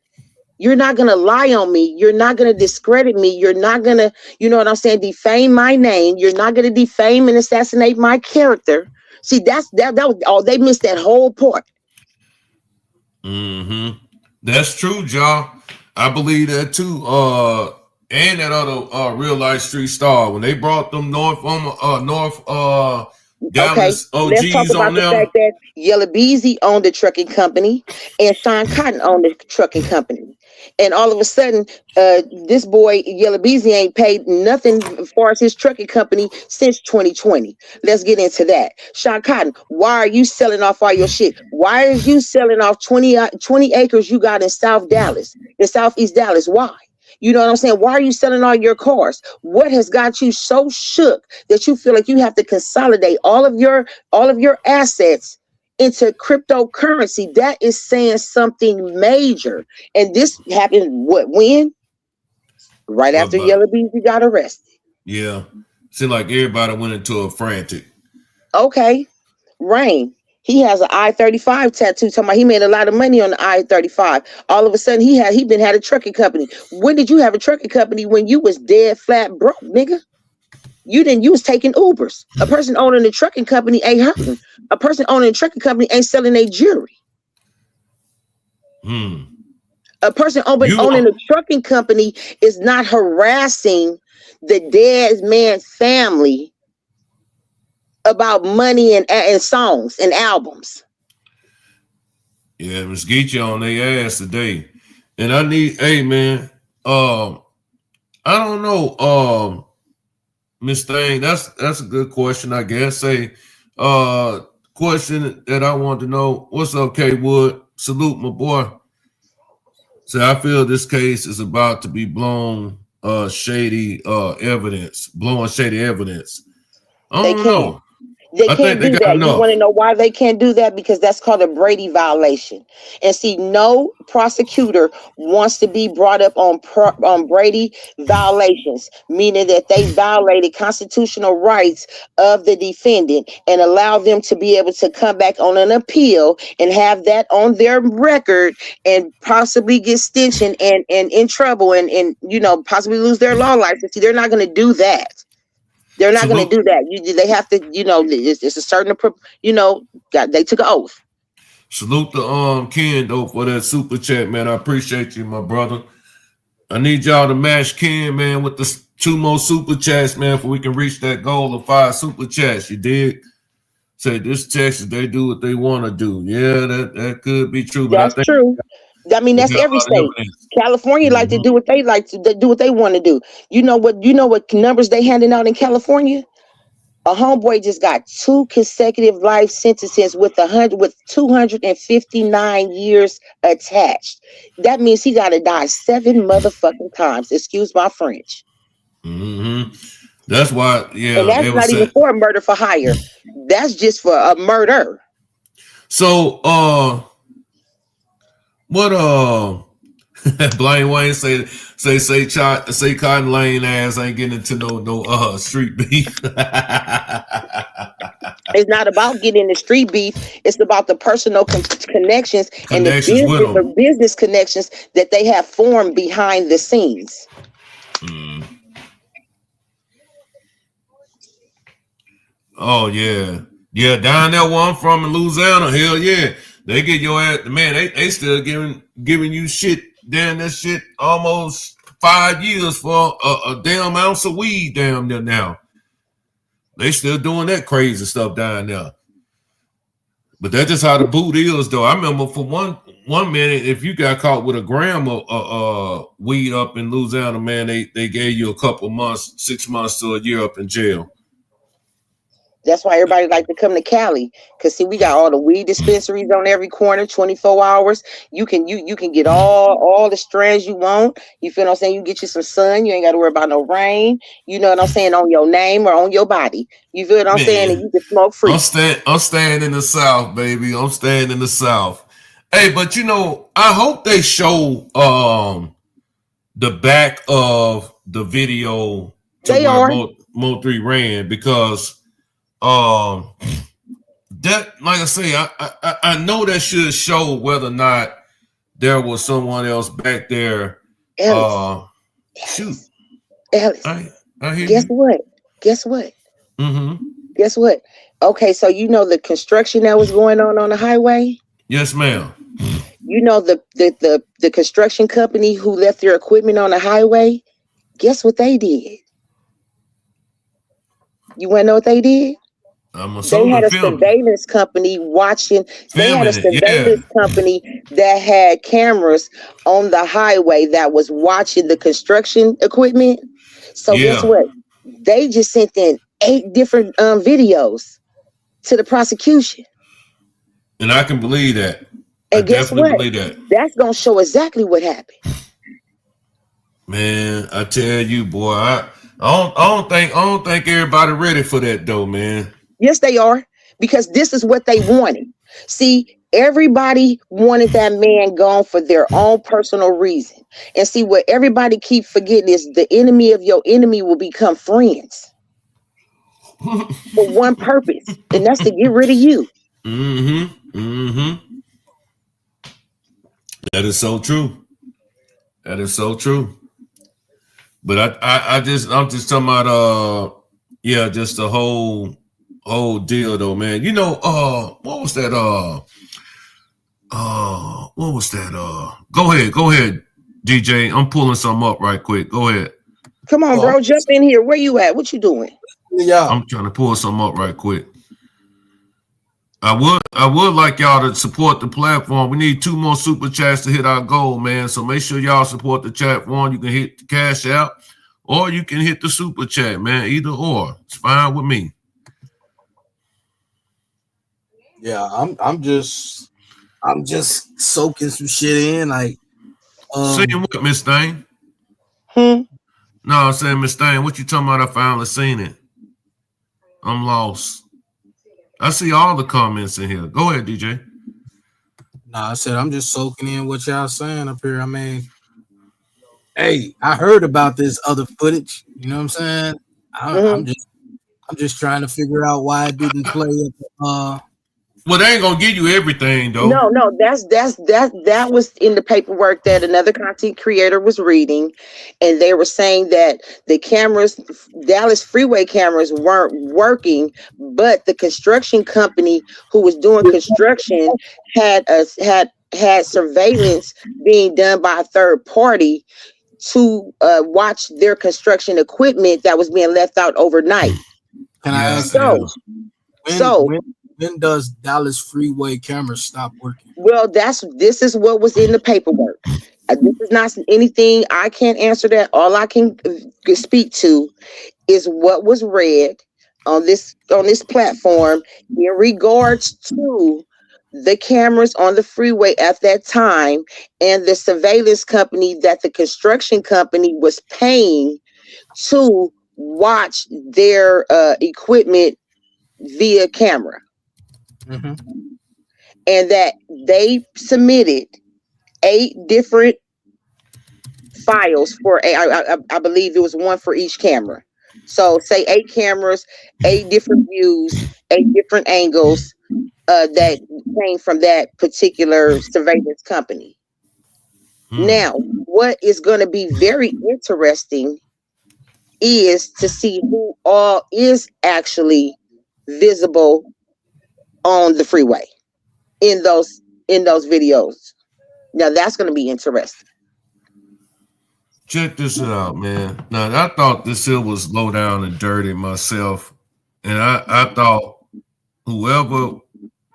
You're not going to lie on me. You're not going to discredit me. You're not going to, you know what I'm saying, defame my name. You're not going to defame and assassinate my character. See, that was all. They missed that whole part. That's true, John. I believe that too. And that other real life street star, when they brought them Dallas OGs let's talk about on the them. fact that Yella Beezy owned the trucking company and Sean Cotton owned the trucking company. And all of a sudden, this boy, Yella Beezy, ain't paid nothing as far as his trucking company since 2020. Let's get into that. Sean Cotton, why are you selling off all your shit? Why is you selling off 20 acres you got in South Dallas, in Southeast Dallas? Why? You know what I'm saying? Why are you selling all your cars? What has got you so shook that you feel like you have to consolidate all of your assets into cryptocurrency? That is saying something major. And this happened when? Right after Yella Beezy got arrested. Yeah. Seemed like everybody went into a frantic. Okay. Rain. He has an I-35 tattoo talking about he made a lot of money on the I-35. All of a sudden he had a trucking company. When did you have a trucking company? When you was dead flat broke, nigga? You was taking Ubers. A person owning a trucking company ain't hurting. A person owning a trucking company ain't selling their jewelry. A person owning a trucking company is not harassing the dead man's family about money and songs and albums. Yeah, Miss Geechee on their ass today. And I need, hey man, I don't know, Miss Thing, that's a good question, I guess. Question that I want to know, what's up, K Wood? Salute my boy. So I feel this case is about to be blowing shady evidence. I don't know. They can't do that. You want to know why they can't do that? Because that's called a Brady violation. And see, no prosecutor wants to be brought up on Brady violations, meaning that they violated constitutional rights of the defendant and allow them to be able to come back on an appeal and have that on their record and possibly get stenching and in trouble and you know, possibly lose their law license. See, they're not going to do that. They're not going to do that. They have to, you know, it's a certain, you know, they took an oath. Salute to Ken though for that super chat, man. I appreciate you, my brother. I need y'all to match Ken, man, with the 2 more super chats, man, for we can reach that goal of 5 super chats. You dig? Say this Texas, they do what they want to do. Yeah, that could be true. But that's true. I mean, that's every state. California like to do what they like to do what they want to do. You know what numbers they handing out in California? A homeboy just got 2 consecutive life sentences with 259 years attached. That means he got to die 7 motherfucking times. Excuse my French. That's why, yeah. And that's not even for a murder for hire. That's just for a murder. So, what Blaine Wayne say Cotton Lane ass ain't getting into no street beef. It's not about getting the street beef. It's about the personal connections and the business connections that they have formed behind the scenes. Oh yeah, Yeah, down there where I'm from in Louisiana, hell yeah. They get your ass, man, they still giving you shit, damn that shit almost 5 years for a damn ounce of weed down there now. They still doing that crazy stuff down there. But that's just how the boot is, though. I remember for one minute, if you got caught with a gram of weed up in Louisiana, man, they gave you a couple months, 6 months to a year up in jail. That's why everybody like to come to Cali, because see, we got all the weed dispensaries on every corner, 24 hours. You can get all the strands you want. You feel what I'm saying? You get you some sun. You ain't got to worry about no rain. You know what I'm saying? On your name or on your body. You feel what I'm saying? And you can smoke free. I'm staying in the South, baby. I'm staying in the South. Hey, but you know, I hope they show the back of the video to They where are. Mo 3 ran, because that, like I say, I know that should show whether or not there was someone else back there. Ellis. Shoot. Ellis. I hear Guess you. what? Guess what? Mm-hmm. Guess what? Okay, so you know the construction that was going on the highway? Yes, ma'am. You know the construction company who left their equipment on the highway? Guess what they did? You want to know what they did? I'm They assuming had a surveillance company watching. They had a surveillance company that had cameras on the highway that was watching the construction equipment. So guess what? They just sent in 8 different videos to the prosecution. And I can believe that. And guess what? That's gonna show exactly what happened. Man, I tell you, boy, I don't think everybody ready for that though, man. Yes, they are, because this is what they wanted. See, everybody wanted that man gone for their own personal reason. And see, what everybody keep forgetting is the enemy of your enemy will become friends for one purpose, and that's to get rid of you. Mm-hmm. Mm-hmm. That is so true. That is so true. But I'm just talking about just the whole deal though, man. You know, what was that? What was that? Go ahead, DJ. I'm pulling some up right quick. Go ahead. Come on, bro, jump in here. Where you at? What you doing? Yeah, I'm trying to pull some up right quick. I would like y'all to support the platform. We need 2 more super chats to hit our goal, man. So make sure y'all support the chat form. You can hit the cash out, or you can hit the super chat, man. Either or, it's fine with me. Yeah, I'm just soaking some shit in, like. Seeing what, Miss Thane? No, I'm saying, Miss Thane, what you talking about? I finally seen it. I'm lost. I see all the comments in here. Go ahead, DJ. Nah, I said I'm just soaking in what y'all saying up here. I mean, hey, I heard about this other footage. You know what I'm saying? I'm just trying to figure out why it didn't play. Well, they ain't gonna give you everything though. No, that was in the paperwork that another content creator was reading, and they were saying that the cameras, Dallas freeway cameras, weren't working, but the construction company who was doing construction had surveillance being done by a third party to watch their construction equipment that was being left out overnight. Can I ask when does Dallas freeway cameras stop working? Well, this is what was in the paperwork. This is not anything I can't answer that. All I can speak to is what was read on this platform in regards to the cameras on the freeway at that time and the surveillance company that the construction company was paying to watch their equipment via camera. Mm-hmm. And that they submitted 8 different files for I believe it was one for each camera. So say 8 cameras, 8 different views, 8 different angles that came from that particular surveillance company. Now, what is going to be very interesting is to see who all is actually visible on the freeway in those videos. Now that's going to be interesting. Check this out, man. Now I thought this here was low down and dirty myself, and I thought whoever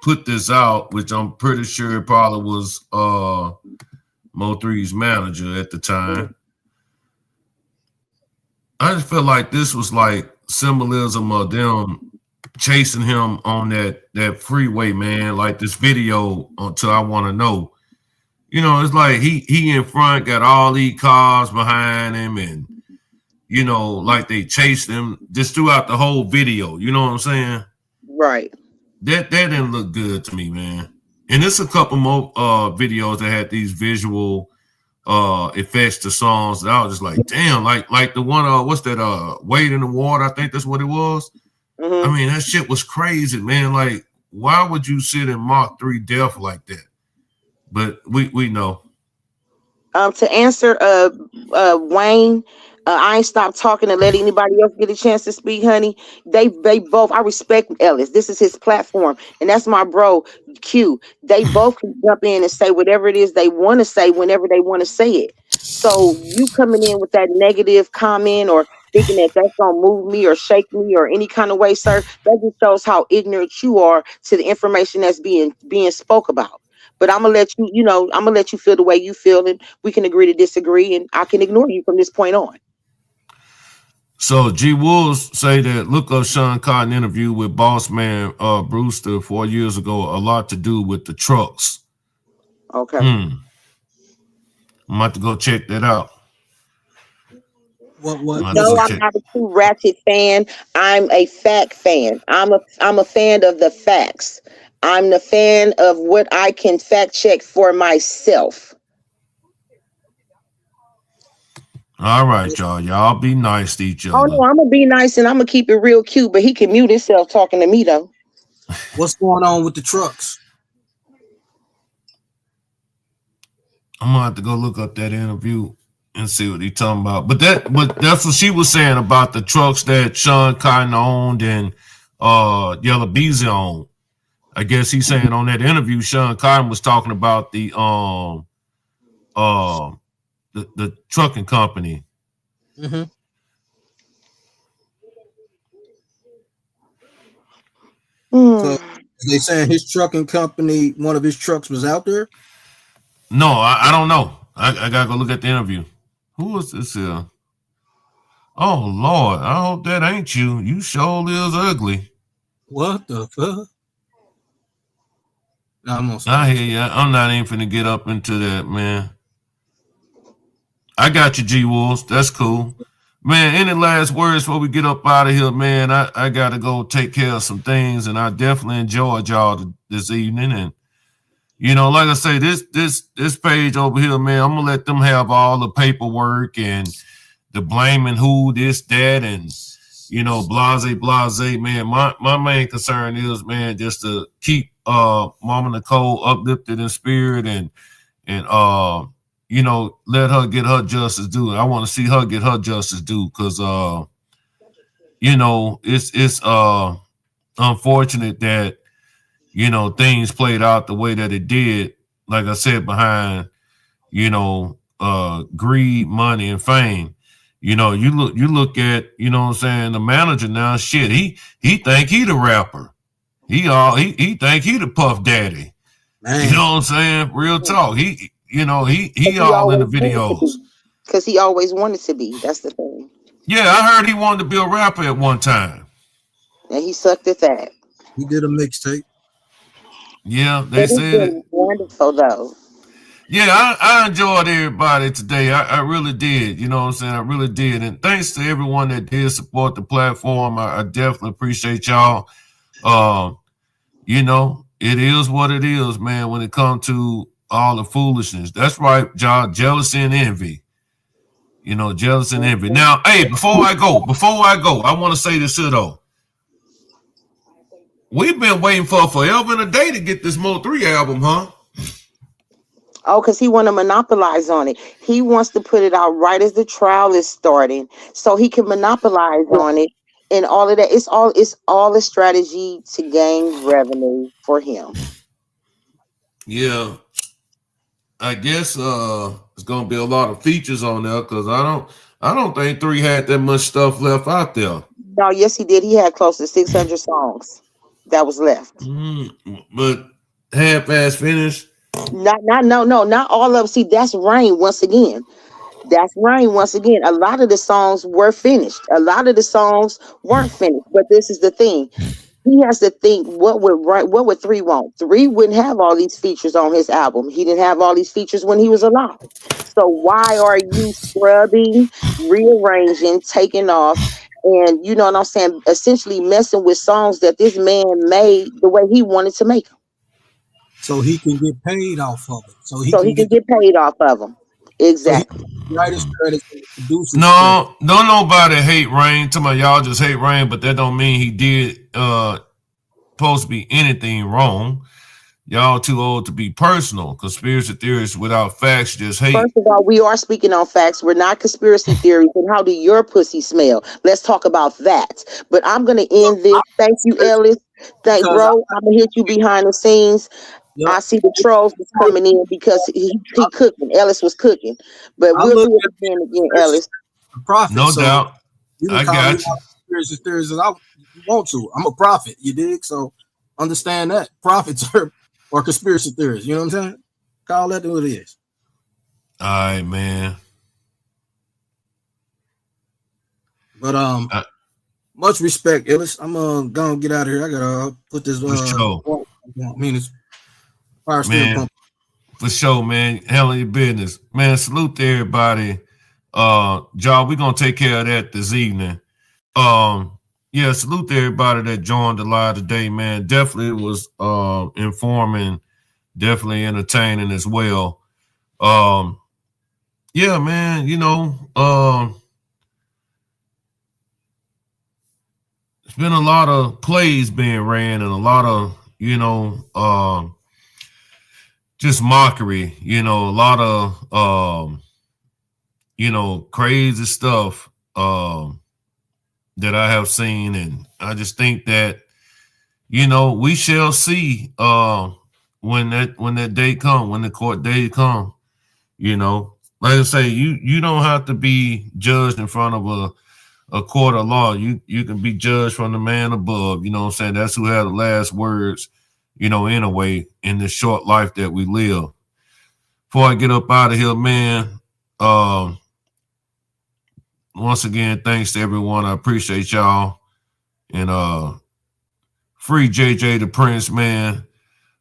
put this out, which I'm pretty sure it probably was Mo3's manager at the time. I just feel like this was like symbolism of them chasing him on that freeway, man. Like this video until I want to know. You know, it's like he in front, got all these cars behind him, and you know, like they chased him just throughout the whole video. You know what I'm saying? Right. That didn't look good to me, man. And there's a couple more videos that had these visual effects to songs that I was just like, damn, like the one what's that Wade in the Water, I think that's what it was. I mean, that shit was crazy, man. Like, why would you sit in Mach 3 death like that? But we know. To answer Wayne, I ain't stopped talking and let anybody else get a chance to speak, honey. They both, I respect Ellis. This is his platform, and that's my bro Q. They both can jump in and say whatever it is they want to say whenever they want to say it. So you coming in with that negative comment or thinking that that's gonna move me or shake me or any kind of way, sir, that just shows how ignorant you are to the information that's being spoke about. But I'm gonna let you, I'm gonna let you feel the way you feel, and we can agree to disagree, and I can ignore you from this point on. So G Wolves say that look up Sean Cotton interview with boss man Brewster 4 years ago, a lot to do with the trucks. Okay. I'm about to go check that out. What? No, I'm not a Too Ratchet fan. I'm a fact fan. I'm a fan of the facts. I'm the fan of what I can fact check for myself. All right, y'all. Y'all be nice to each other. Oh no, I'm gonna be nice and I'm gonna keep it real cute, but he can mute himself talking to me though. What's going on with the trucks? I'm gonna have to go look up that interview and see what he's talking about. But that's what she was saying about the trucks that Sean Cotton owned and Yellow Beezy owned. I guess he's saying on that interview, Sean Cotton was talking about the trucking company. So they saying his trucking company, one of his trucks was out there? No, I don't know. I gotta go look at the interview. Who is this here? Oh Lord, I hope that ain't you. You sure is ugly. What the fuck? I hear ya. I'm not even finna get up into that, man. I got you, G Wolves. That's cool. Man, any last words before we get up out of here, man? I gotta go take care of some things, and I definitely enjoyed y'all this evening. And you know, like I say, this page over here, man, I'm gonna let them have all the paperwork and the blaming who, this, that, and you know, blase, man. My main concern is, man, just to keep Mama Nicole uplifted in spirit and you know, let her get her justice due. I want to see her get her justice due because you know, it's unfortunate that, you know, things played out the way that it did, like I said, behind, you know, greed, money, and fame. You know, you look at, you know what I'm saying, the manager now, shit, he think he the rapper. He think he the Puff Daddy. Man. You know what I'm saying? Real talk. He all in the videos. Because he always wanted to be. That's the thing. Yeah, I heard he wanted to be a rapper at one time. And he sucked at that. He did a mixtape. Yeah, they said it. Wonderful though. Yeah, I enjoyed everybody today. I really did. You know what I'm saying? I really did. And thanks to everyone that did support the platform. I definitely appreciate y'all. You know, it is what it is, man, when it comes to all the foolishness. That's right, y'all. Jealousy and envy. You know, jealousy and envy. Now, hey, before I go, I want to say this here, though. We've been waiting for forever and a day to get this Mo3 album, huh? Oh, because he want to monopolize on it. He wants to put it out right as the trial is starting so he can monopolize on it and all of that. It's all a strategy to gain revenue for him. Yeah, I guess it's gonna be a lot of features on there because I don't think 3 had that much stuff left out there. No, yes, he did. He had close to 600 songs that was left. But half-ass finished. Not all of them. See, that's Rain once again. That's Rain once again. A lot of the songs were finished. A lot of the songs weren't finished. But this is the thing. He has to think what would 3 want? 3 wouldn't have all these features on his album. He didn't have all these features when he was alive. So why are you scrubbing, rearranging, taking off, and you know what I'm saying, essentially messing with songs that this man made the way he wanted to make them? So he can get paid off of it. So he So he can can get get paid off of them. so he Exactly. writers credits and producers credits. No, don't nobody hate Rain. Tell me y'all just hate Rain, but that don't mean he did supposed to be anything wrong. Y'all too old to be personal. Conspiracy theorists without facts just hate. First of all, we are speaking on facts. We're not conspiracy theories. And how do your pussy smell? Let's talk about that. But I'm gonna end this. Thank you, Ellis. I'm gonna hit you behind the scenes. Yep. I see the trolls was coming in because he cooking. Ellis was cooking. But we'll do it again, Ellis. Prophet, no so doubt. You can call me conspiracy theories as you want to. I'm a prophet, you dig? So understand that prophets or conspiracy theories. You know what I'm saying? Call that what it is. All right, man. But much respect, Ellis. I'm gonna get out of here. I gotta put this. For sure. I mean, it's fire still Man, pumping. for sure, man. Handle your business, man. Salute to everybody. Y'all, we're gonna take care of that this evening. Yeah, salute to everybody that joined the live today, man. Definitely was informing, definitely entertaining as well. Yeah, man, you know, there's been a lot of plays being ran and a lot of, you know, just mockery, you know, a lot of you know, crazy stuff that I have seen, and I just think that, you know, we shall see when that day come, when the court day come. You know, like I say, you don't have to be judged in front of a court of law. You can be judged from the man above. You know what I'm saying? That's who had the last words, you know, anyway, in this short life that we live. Before I get up out of here, man, once again, thanks to everyone. I appreciate y'all. And free JJ the Prince, man.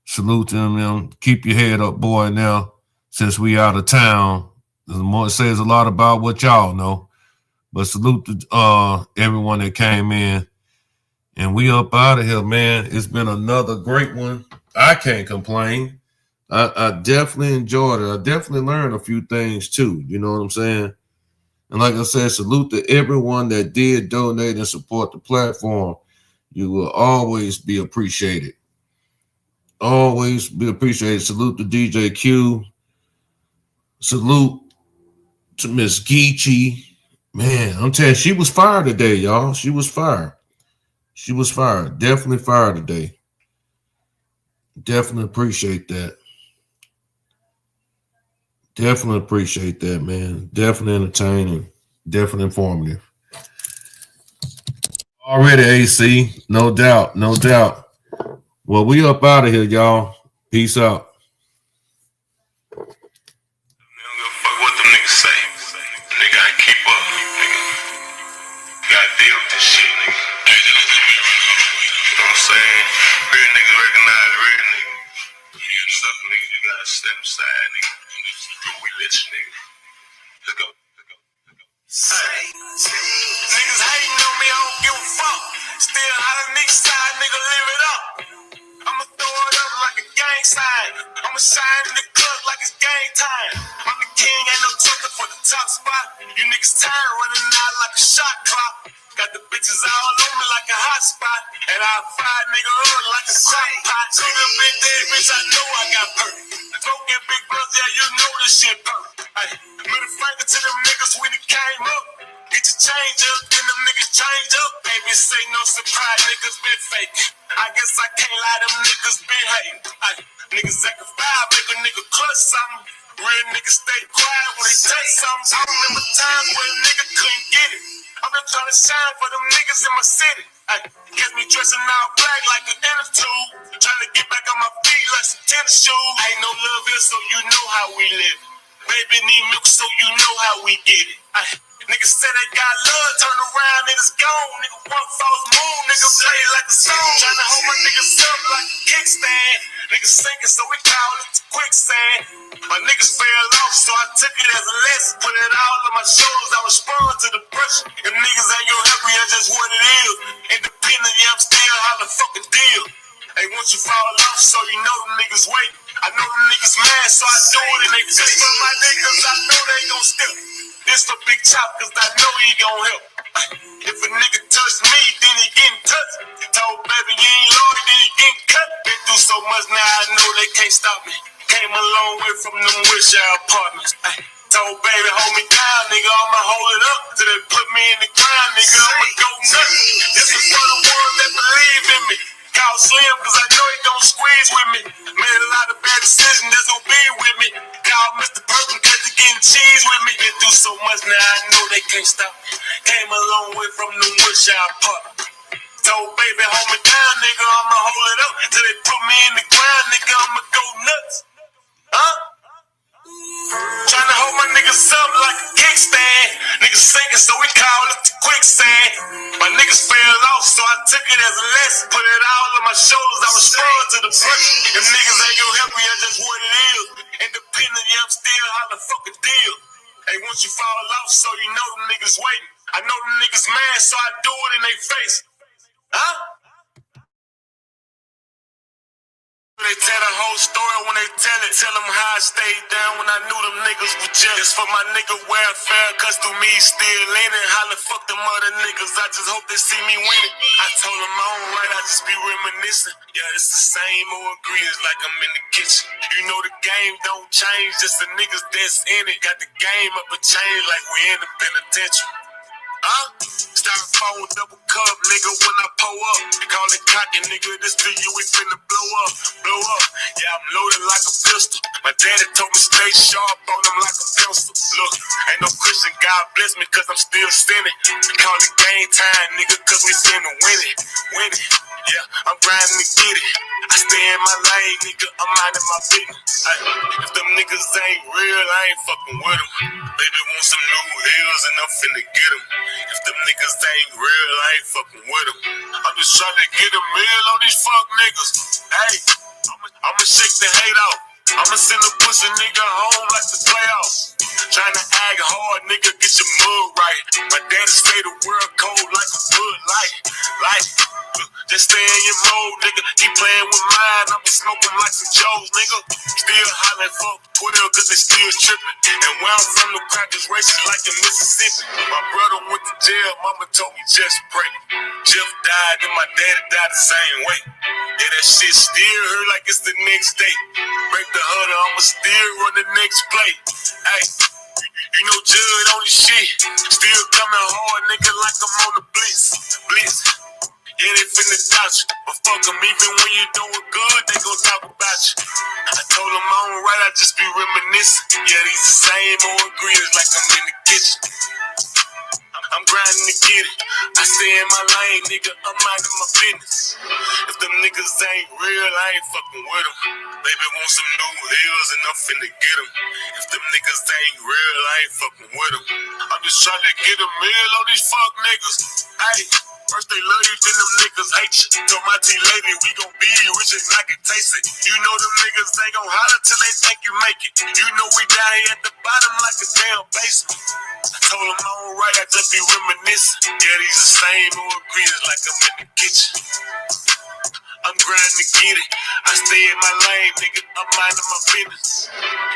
Salute to him. Keep your head up, boy, now, since we out of town. It says a lot about what y'all know. But salute to everyone that came in. And we up out of here, man. It's been another great one. I can't complain. I definitely enjoyed it. I definitely learned a few things, too. You know what I'm saying? And like I said, salute to everyone that did donate and support the platform. You will always be appreciated. Always be appreciated. Salute to DJ Q. Salute to Miss Geechee. Man, I'm telling you, she was fired today, y'all. She was fired. She was fired. Definitely fired today. Definitely appreciate that. Definitely appreciate that, man. Definitely entertaining. Definitely informative. Already, AC. No doubt. No doubt. Well, we up out of here, y'all. Peace out. Fuck what them niggas say. Nigga, I keep up, nigga. Gotta deal with this shit, nigga. You know what I'm saying? Real niggas recognize real niggas. Suck niggas, you gotta step aside, nigga. We lit you, nigga. Let's go. Niggas hating on me, I don't give a fuck. Still out of niggas side, nigga, live it up. I'ma throw it up like a gang sign. I'ma shine in the club like it's game time. I'm the king, ain't no talking for the top spot. You niggas tired running out like a shot clock. Got the bitches all on me like a hot spot. And I fire nigga up like a crock pot. So the big dead bitch, I know I got perk. Broken big brother, yeah, you know this shit perk. Ay, middle finger to them niggas when it came up. Get your change up, then them niggas change up, baby. fake. I guess I can't lie, them niggas been hating. Niggas acting foul, make a nigga clutch something. Real niggas stay quiet when they touch something. I remember times when a nigga couldn't get it. I'm just trying to shine for them niggas in my city. Catch me dressing all black like an attitude. Trying to get back on my feet like some tennis shoes. Ain't no love here, so you know how we live. Baby need milk, so you know how we get it. Niggas say they got love, turn around and it's gone. Nigga one false move, nigga play like a song. Tryna hold my niggas up like a kickstand. Niggas sinking, so we call it quicksand. My niggas fell off, so I took it as a lesson. Put it all on my shoulders, I respond to the pressure. If niggas ain't gonna help me, that's just what it is. Independent, yeah, I'm still how the fucking deal. Hey, once you fall off, so you know them niggas wait. I know them niggas mad, so I do it in they face. For my niggas, I know they gon' step. This for Big Chop, cause I know he gon' help. If a nigga touch me, then he getting touched. Told baby you ain't loyal, then he getting cut. Been through so much now, I know they can't stop me. Came a long way from them wish apartments. Told baby hold me down, nigga, I'ma hold it up. Till they put me in the ground, nigga, I'ma go nuts. This is for the ones that believe in me. Call Slim, cause I know he gon' squeeze with me. Made a lot of bad decisions, that's who be with me. Call Mr. Perkins, cause he getting cheese with me. Been through so much now, I know they can't stop me. Came a long way from them wish apartments. Told baby hold me down, nigga, I'ma hold it up. Till they put me in the ground, nigga, I'ma go nuts. Tryna hold my niggas up like a kickstand. Niggas sinking, so we call it the quicksand. My niggas fell off, so I took it as a lesson. Put it all on my shoulders, I respond to the pressure. If niggas ain't gonna help me, that's just what it is. Independent, yeah, I'm still how the fucking deal. Hey, once you fall off, so you know them niggas waiting. I know them niggas mad, so I do it in they face. They tell the whole story when they tell it. Tell them how I stayed down when I knew them niggas was jealous. For my nigga welfare, cause through me still leaning. How the fuck them other niggas, I just hope they see me winning. I told them I don't write, I just be reminiscing. Yeah, it's the same old ingredients like I'm in the kitchen. You know the game don't change, just the niggas that's in it. Got the game up a chain like we in the penitentiary. Styrofoam double cup, nigga, when I pull up. Call it cocky, nigga, this to you, we finna blow up, blow up. Yeah, I'm loaded like a pistol. My daddy told me stay sharp on them like a pencil. Look, ain't no Christian, God bless me, cause I'm still sinning. We call it game time, nigga, cause we finna win it, win it. Yeah, I'm grinding to get it. I stay in my lane, nigga, I'm minding my business. If them niggas ain't real, I ain't fucking with them. Baby want some new heels and I'm finna get them. If them niggas ain't real, I ain't fucking with them. I'm just trying to get a meal on these fuck niggas. Hey, I'ma shake the hate out. I'ma send a pussy nigga home like the playoffs. Tryna act hard, nigga, get your mud right. My daddy say the world cold like a Bud Light. Just stay in your mode, nigga. Keep playing with mine. I'm smoking like some Joes, nigga. Still hollering fuck 12 cause they still tripping. And where I'm from, the crack is racist like in Mississippi. My brother went to jail, mama told me just pray. Jeff died and my daddy died the same way. Yeah, that shit still hurt like it's the next day. Break the huddle, I'ma still run the next play. Hey, you know Judd on this shit. Still coming hard, nigga, like I'm on the blitz. Blitz. Yeah, they finna doubt you, but fuck them, even when you doing good, they gon' talk about you. I told them I don't write, I just be reminiscing. Yeah, these the same old ingredients like I'm in the kitchen. I'm grinding to get it. I stay in my lane, nigga, I'm minding my business. If them niggas ain't real, I ain't fucking with them. Baby want some new heels and I'm finna get them. If them niggas ain't real, I ain't fucking with them. I'm just trying to get a meal on these fuck niggas. Hey. First they love you, then them niggas hate you. Told my T-lady, we gon' be rich and I can taste it. You know them niggas ain't gon' holler till they think you make it. You know we down here at the bottom like a damn basement. I told them I don't write, I just be reminiscing. Yeah, these the same old ingredients like I'm in the kitchen. I'm grinding to get it. I stay in my lane, nigga, I'm minding my business.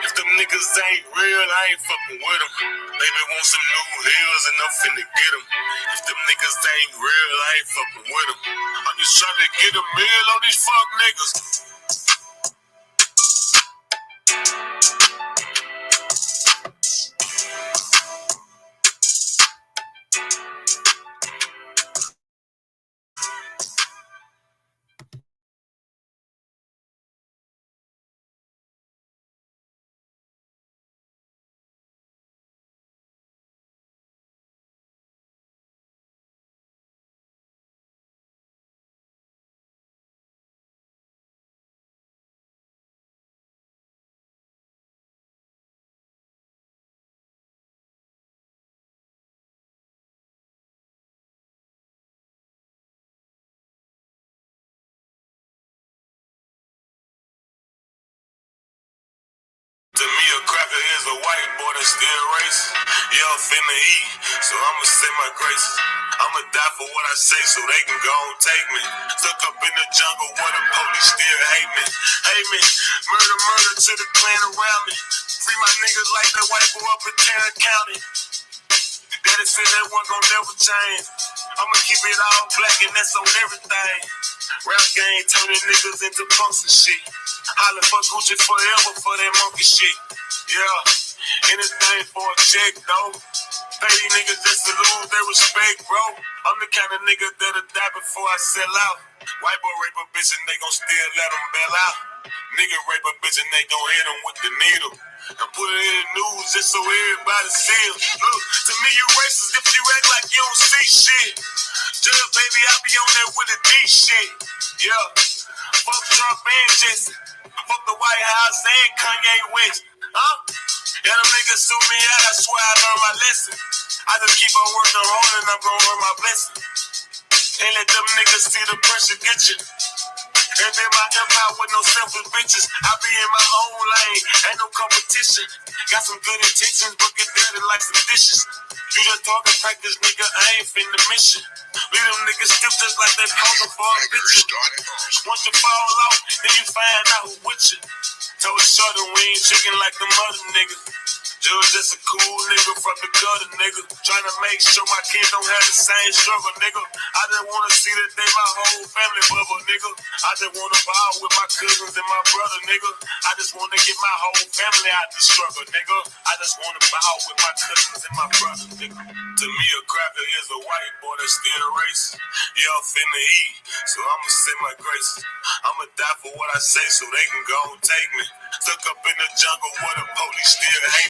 If them niggas ain't real, I ain't fucking with them. Baby want some new heels and I'm finna get them. If them niggas ain't real, I ain't fucking with them. I'm just trying to get a meal on these fuck niggas. is a white boy that still racist. Yeah, I'm finna eat, so I'ma say my graces. I'ma die for what I say so they can go and take me. Stuck up in the jungle where the police still hate me. Hate me. Murder, murder to the clan around me. Free my niggas like that white boy up in Tarrant County. Daddy said that one gon' never change. I'ma keep it all black and that's on everything. Rap game turning niggas into punks and shit. Hollin' for Gucci forever for that monkey shit. Yeah, anything for a check though. Pay these niggas just to lose their respect, bro. I'm the kind of nigga that'll die before I sell out. White boy rape a bitch and they gon' still let them bail out. Nigga rape a bitch and they gon' hit him with the needle. And put it in the news just so everybody see it. Look, to me you racist if you act like you don't see shit. Judge, baby, I be on there with the D shit. Yeah, fuck Trump and Jesse. Fuck the White House and Kanye West. Huh? Yeah, them niggas sue me out, I swear I learned my lesson. I just keep on working hard and I'm gonna earn my blessing. Ain't let them niggas see the pressure get you. Ain't been my empire with no selfish bitches. I be in my own lane, ain't no competition. Got some good intentions, but get dirty like some dishes. You just talking practice, nigga, I ain't finna miss you. Leave them niggas stiff just like they posing for a bitch. Once you fall off, then you find out who with you. Told Shorty we ain't chicken like them other niggas. Judge just a cool nigga from the gutter, nigga. Trying to make sure my kids don't have the same struggle, nigga. I just wanna see that they my whole family bubble, nigga. I just wanna ball with my cousins and my brother, nigga. I just wanna get my whole family out the struggle, nigga. I just wanna ball with my cousins and my brother, nigga. To me, a cracker is a white boy that still racist. Yeah, I'm finna eat, so I'ma say my graces. I'ma die for what I say so they can go and take me. Stuck up in the jungle where the police still hate me.